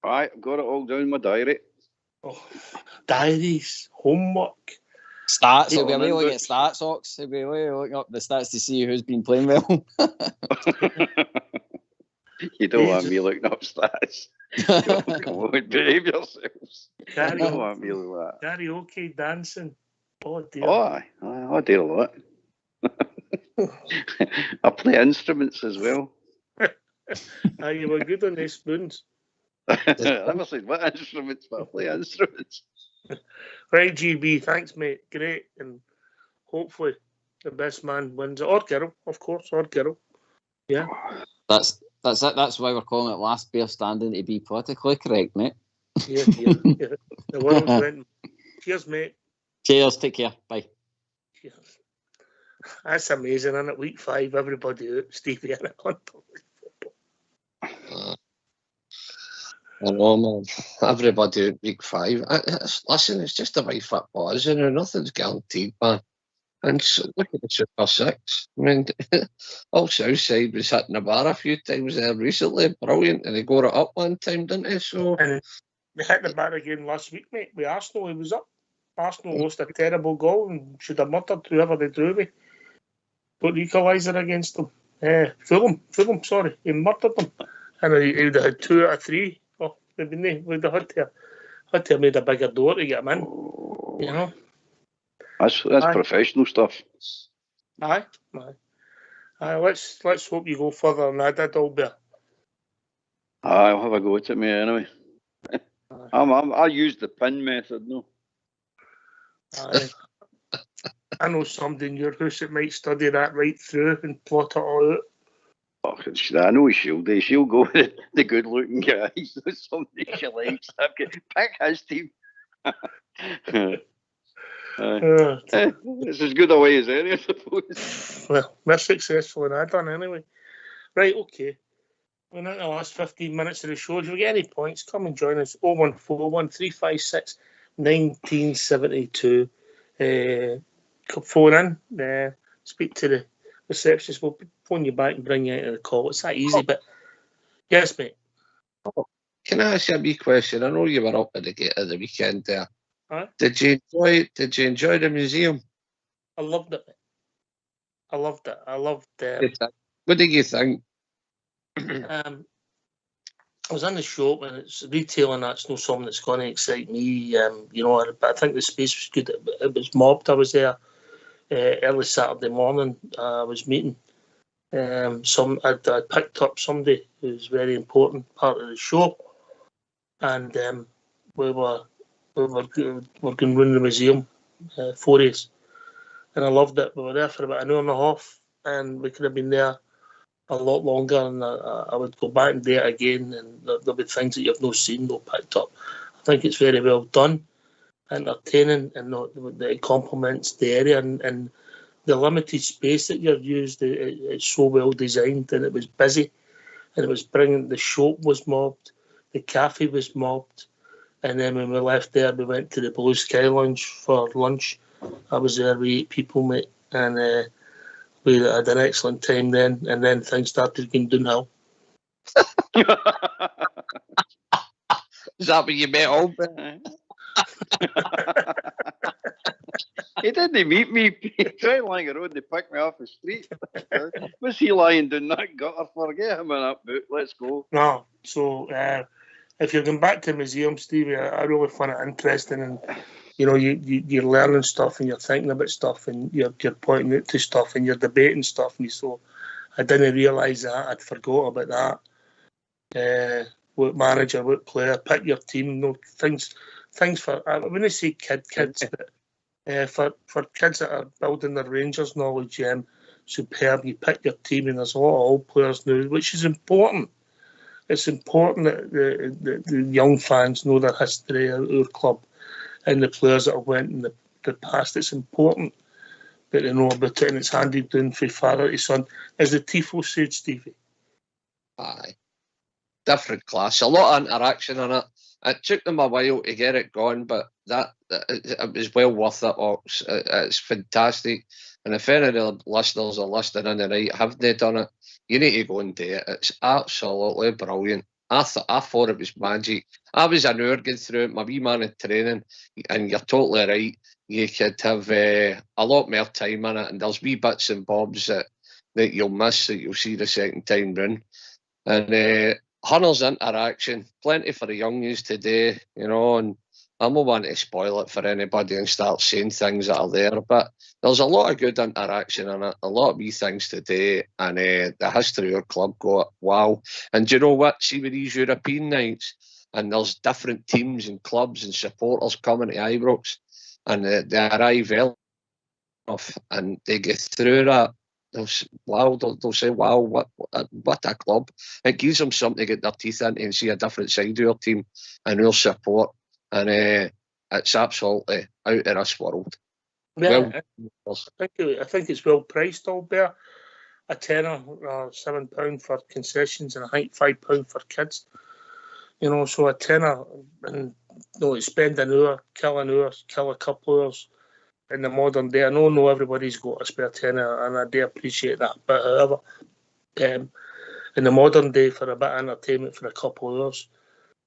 Aye, I've got it all down in my diary. Oh, diaries, homework. Stats. He'll be away looking at stats, Ox. He'll be away looking up the stats to see who's been playing well. You don't want me looking up stats. Come on, behave yourselves. Karaoke, dancing. Oh, dear. Oh, I do a lot. I play instruments as well. You were good on these spoons. I never said what instruments, but I play instruments. Right, GB, thanks, mate. Great, and hopefully the best man wins it, or girl, of course, or girl. Yeah. That's it. That's why we're calling it Last Bear Standing, to be politically correct, mate. Yeah. The world's went. Cheers, mate. Cheers. Take care. Bye. Cheers. That's amazing, isn't it? Week 5, everybody out. Stevie in it. I know, man. Everybody at week 5. Listen, it's just the way football is, and nothing's guaranteed, man. And so, look at the Super 6. I mean, all Southside was hitting the bar a few times there recently. Brilliant. And they got it up one time, didn't they? So, and they hit the bar again last week, mate, with Arsenal. He was up. Arsenal lost a terrible goal and should have murdered whoever they drew with. Put the equaliser against them. Fulham, sorry. He murdered them. And he would have had 2 out of 3. Oh, they'd have had to have made a bigger door to get him in. You know? That's professional stuff. Aye. Let's hope you go further than I did, Albert. I'll have a go at it, mate, anyway. I used the pin method, no. Aye. I know somebody in your house that might study that right through and plot it all out. Oh, I know she'll go with the good-looking guys. Somebody she likes. Pick his team. It's as good a way as any, I suppose. Well, we're successful in that done anyway. Right, okay. We're in the last 15 minutes of the show. If you get any points, come and join us. 0141 356 1972. Phone in, speak to the receptionist. We'll phone you back and bring you into the call. It's that easy, but yes, mate. can I ask you a wee question? I know you were up at the weekend there. Huh? Did you enjoy the museum? I loved it. I loved it. What did you think? I was in the shop and it's retail and that's not something that's going to excite me, but I think the space was good. It was mobbed. I was there early Saturday morning. I was meeting I picked up somebody who's very important part of the show, and we were going round the museum, 4 days, and I loved it. We were there for about an hour and a half, and we could have been there a lot longer, and I would go back and do it again, and there'll be things that you've not seen, not picked up. I think it's very well done, entertaining, and it complements the area, and the limited space that you're used, it's so well designed, and it was busy, and it was brilliant. The shop was mobbed, the cafe was mobbed, and then when we left there, we went to the Blue Sky Lounge for lunch. I was there with 8 people, mate, and we had an excellent time then, and then things started going downhill. Is that when you met Albert? He didn't meet me. He tried lying around to pick me off the street. Was he lying down that gutter? Forget him in that boot. Let's go. No, so if you're going back to the museum, Stevie, I really find it interesting, and you're learning stuff and you're thinking about stuff and you're pointing out to stuff and you're debating stuff. And so I didn't realise that. I'd forgot about that. What manager, what player, pick your team. Things for, I wouldn't say kids, but for kids that are building their Rangers knowledge, superb. You pick your team, and there's a lot of old players now, which is important. It's important that the young fans know their history of our club and the players that have went in the past. It's important that they know about it, and it's handed down from father to son. As the Tifo said, Stevie. Aye. Different class. A lot of interaction on it. It took them a while to get it going, but it was well worth it. It's fantastic. And if any of the listeners are listening in the night haven't done it, you need to go and do it. It's absolutely brilliant. I thought it was magic. I was an hour getting through it, my wee man in training, and you're totally right. You could have a lot more time in it, and there's wee bits and bobs that you'll miss that you'll see the second time round. And Hunter's interaction, plenty for the young youths today, and I'm not wanting to spoil it for anybody and start saying things that are there, but there's a lot of good interaction and a lot of wee things today, and the history of our club got wow. And do you know what? See with these European nights, and there's different teams and clubs and supporters coming to Ibrox, and they arrive early enough and they get through that. They'll say, wow, what a club. It gives them something to get their teeth into and see a different side of our team and our support. And it's absolutely out of this world. Yeah, I think it's well priced, Albert. A tenner, £7 for concessions, and I think £5 for kids. You know, so a tenner, and spend an hour, kill a couple hours. In the modern day, I know everybody's got a spare tenner, and I do appreciate that. But however, in the modern day, for a bit of entertainment for a couple of hours,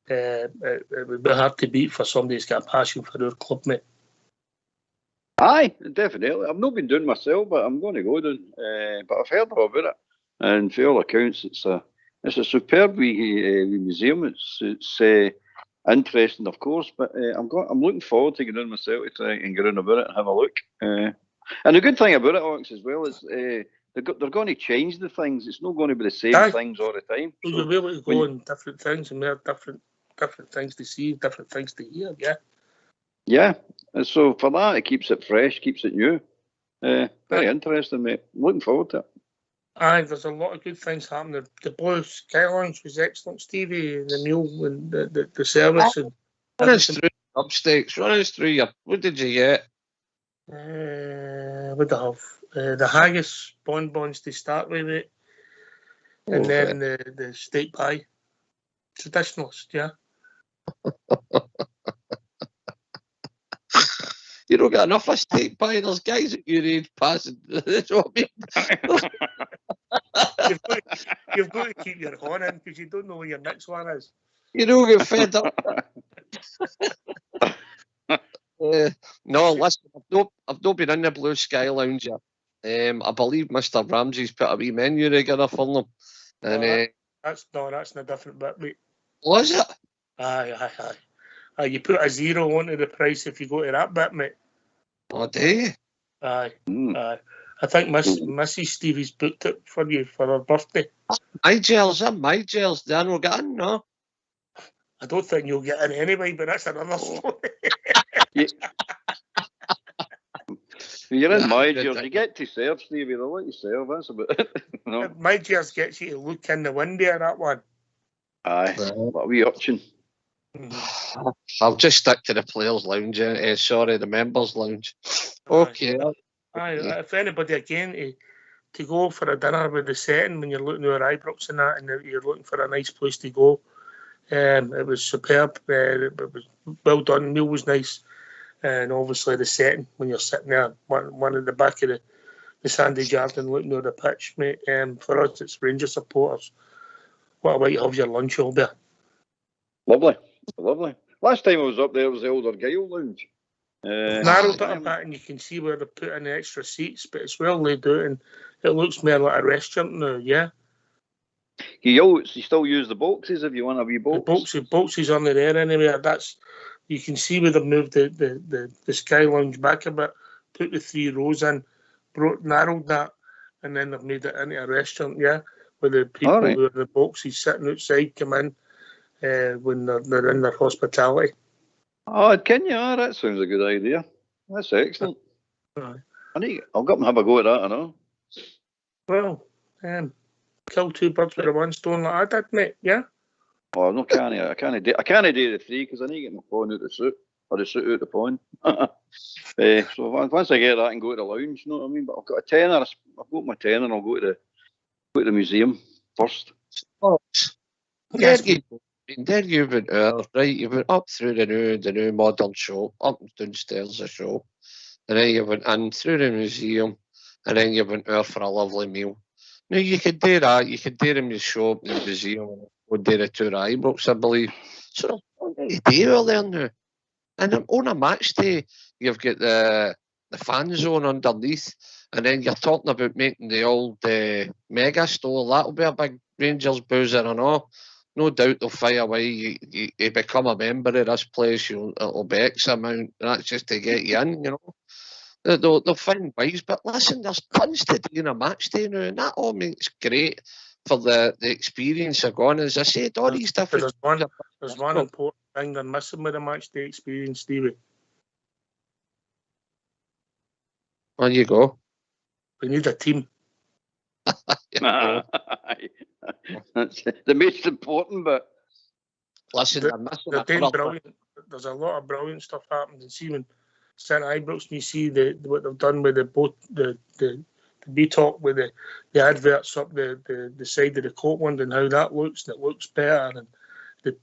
it would be hard to beat for somebody who's got a passion for our club, mate. Aye, definitely. I've not been doing myself, but I'm going to go down. But I've heard about it, and for all accounts, it's a superb museum. It's interesting, of course, but I'm looking forward to getting down myself to try and get in about it and have a look. And the good thing about it, Alex, as well, is they're going to change the things. It's not going to be the same things all the time. So you'll be able to go on different things, and we have different things to see, different things to hear. Yeah. Yeah, and so for that, it keeps it fresh, keeps it new. Very interesting, mate. Looking forward to it. Aye, there's a lot of good things happening. The Blue Sky Lounge was excellent, Stevie, and the meal and the service. And run us through upstakes. Run us through your. What did you get? What did I have? The haggis bonbons to start with, mate. And then the steak pie. Traditionalist, yeah. You don't get enough of steak pie. There's guys at your age passing. That's what I mean. You've got to keep your horn in because you don't know what your next one is. You don't get fed up. No, listen, I've not been in the Blue Sky Lounge yet. I believe Mr. Ramsey's put a wee menu together for them. And that's in a different bit, mate. Was it? Aye. You put a zero onto the price if you go to that bit, mate. Oh, do you? Aye. I think Mrs. Stevie's booked it for you for her birthday. My gels. Dan will get in, no? I don't think you'll get in anyway, but that's another story. You're in my gels. You get to serve, Stevie. They'll let you serve. That's about it. No. My gels gets you to look in the window of that one. Aye. What a wee option. I'll just stick to the players' lounge. The members' lounge. Okay. Aye. If anybody again to go for a dinner with the setting when you're looking at Ibrox and that, and you're looking for a nice place to go, it was superb. It was well done. The meal was nice, and obviously the setting when you're sitting there, one at the back of the sandy garden looking at the pitch, mate. For us, it's Rangers supporters. What a way to have your lunch over there. Lovely. Last time I was up there, it was the old Argyle Lounge. Narrowed it a bit, and you can see where they put in the extra seats, but it's well laid out, and it looks more like a restaurant now. Yeah. You still use the boxes if you want a wee box. The boxes on there anyway. You can see where they moved the Sky Lounge back a bit, put the 3 rows in, narrowed that, and then they've made it into a restaurant. Yeah, where the people who are in the boxes sitting outside come in. When they're in their hospitality. Oh, can you? That sounds a good idea. That's excellent. I'll go up and have a go at that, I know. Well, kill 2 birds with 1 stone like I did, mate, yeah? Oh, no, I can't do the 3 because I need to get my phone out the suit, or the suit out the phone. So once I get that and go to the lounge, you know what I mean? But I've got a tenner, I've got my tenner and I'll go to the museum first. Yes. There you've been right, you've been up through the new modern shop, up and downstairs the shop, and then you went in through the museum, and then you went out for a lovely meal. Now you could do that, you could do it in the shop, in the museum, and go do the tour of Ibrox, I believe. So there's plenty to do all there now. And on a match day, you've got the fan zone underneath, and then you're talking about making the old mega store. That'll be a big Rangers boozer and all. no doubt they'll find a way. You become a member of this place, it'll be X amount, and that's just to get you in, you know. They'll find ways, but listen, there's tons to do in a match day now, and that all makes great for the experience of going. As I said, all these different... There's one important thing they're missing with the match day experience, Stevie. There you go. We need a team. That's the most important bit. Listen, they're doing brilliant. There's a lot of brilliant stuff happening. And see when St Ibrox, you see what they've done with the B-Talk with the adverts up the side of the Copeland and how that looks, and it looks better, and the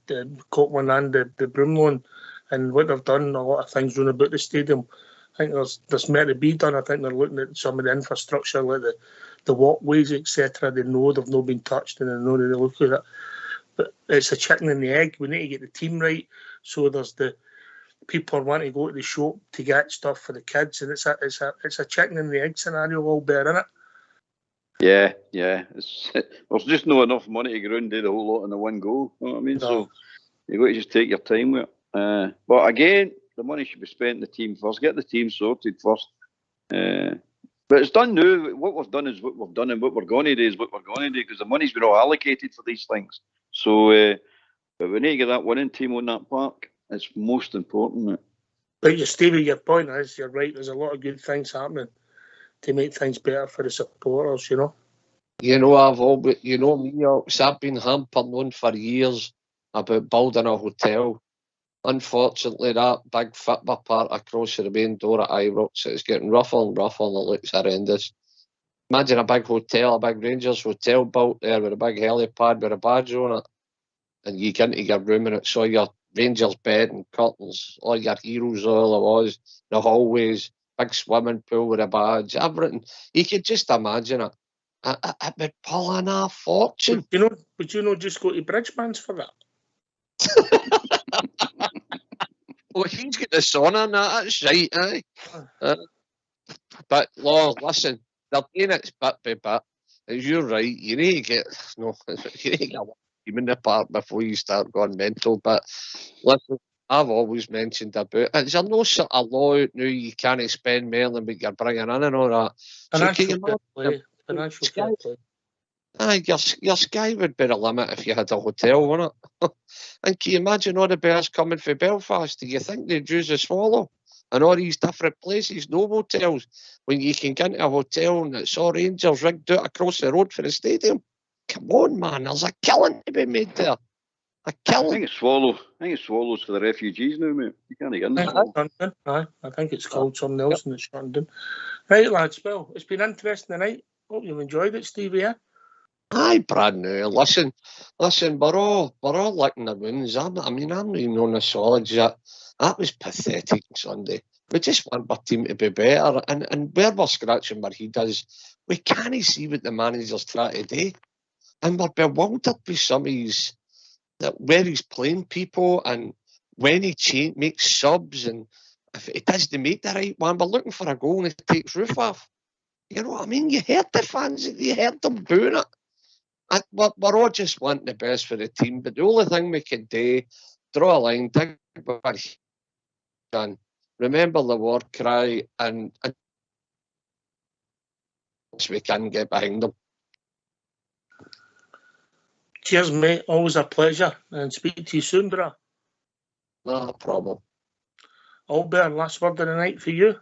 Copeland and the Broomlawn, and what they've done, a lot of things round about the stadium. I think there's more to be done. I think they're looking at some of the infrastructure, like the walkways, etc. They know they've not been touched, and they know they look at it. But it's a chicken and the egg. We need to get the team right. So there's the people want to go to the shop to get stuff for the kids, and it's a chicken and the egg scenario all there, isn't it? Yeah. There's just not enough money to go around and do the whole lot in the one go. You know what I mean? No. So you've got to just take your time with it. But again, the money should be spent in the team first. Get the team sorted first. But it's done now. What we've done is what we've done, and what we're going to do is what we're going to do, because the money's been all allocated for these things. So but we need to get that winning team on that park. It's most important. But Stevie, your point is, you're right. There's a lot of good things happening to make things better for the supporters, you know. You know, I've been hampering on for years about building a hotel. Unfortunately, that big football park across the main door at Ibrox is getting rougher and rougher, and it looks horrendous. Imagine a big hotel, a big Rangers hotel built there with a big helipad with a badge on it, and you get into your room and it's all your Rangers bed and curtains, all your heroes, all it was, the hallways, big swimming pool with a badge, everything. You could just imagine it. It would pull in a fortune. Would you not just go to Bridgeman's for that? Well, he's got the sauna and that's right, aye. But, Lord, listen, they're doing it bit by bit. As you're right, you need to get a team in the park before you start going mental. But, listen, I've always mentioned about, is there no sort of law out now you can't spend more than what you're bringing in and all that? Financial fair play. Aye, your sky would be the limit if you had a hotel, wouldn't it? And can you imagine all the bears coming from Belfast? Do you think they'd use a Swallow and all these different places, no hotels, when you can get into a hotel and it's all Rangers rigged out across the road for the stadium? Come on, man, there's a killing to be made there. A killing. I think it's Swallows for the refugees now, mate. You can't get in there. Aye, I think it's called something else and it's shut down. Right, lads, well, it's been interesting tonight. Hope you've enjoyed it, Stevie, yeah? Aye, Brad, now, listen, we're all licking the wounds. I'm not even on the solids yet. That was pathetic Sunday. We just want our team to be better, and where we're scratching where he does, we can't see what the manager's trying to do. And we're bewildered by some of his, where he's playing people, and when he makes subs, and if he doesn't make the right one, we're looking for a goal and he takes roof off. You know what I mean? You heard the fans, you heard them booing it. We're all just wanting the best for the team, but the only thing we can do, draw a line, dig where can, remember the war cry, and we can get behind them. Cheers, mate. Always a pleasure, and speak to you soon, brah. No problem. Albert, last word of the night for you.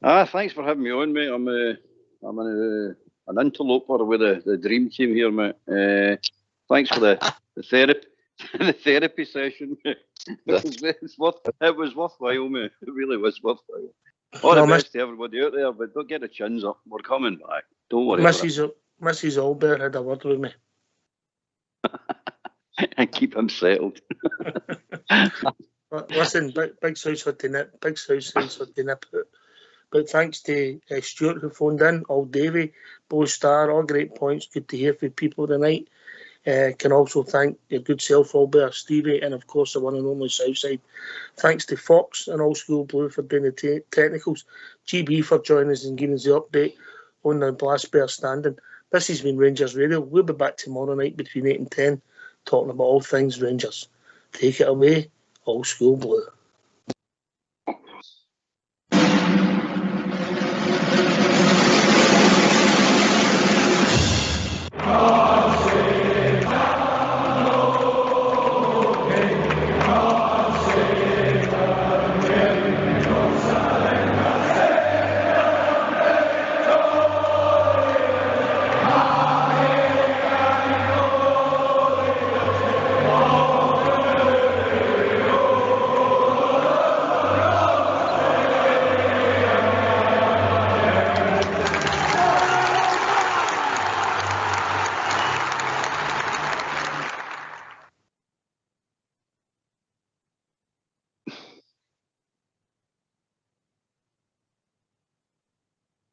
Thanks for having me on, mate. I'm an interloper with the dream team here, mate. Thanks for the therapy session, mate. It was worthwhile, mate. It really was worthwhile. All the best to everybody out there, but don't get the chins up. We're coming back. Don't worry. Mrs. Albert had a word with me. And keep him settled. Listen, big house for the nip. Big house for the nip. But thanks to Stuart who phoned in, Old Davy, Bo Star, all great points. Good to hear from people tonight. Can also thank your good self, Albert, Stevie, and of course the one and only Southside. Thanks to Fox and Old School Blue for doing the technicals. GB for joining us and giving us the update on the Blast Bear standing. This has been Rangers Radio. We'll be back tomorrow night between 8 and 10. talking about all things Rangers. Take it away, Old School Blue.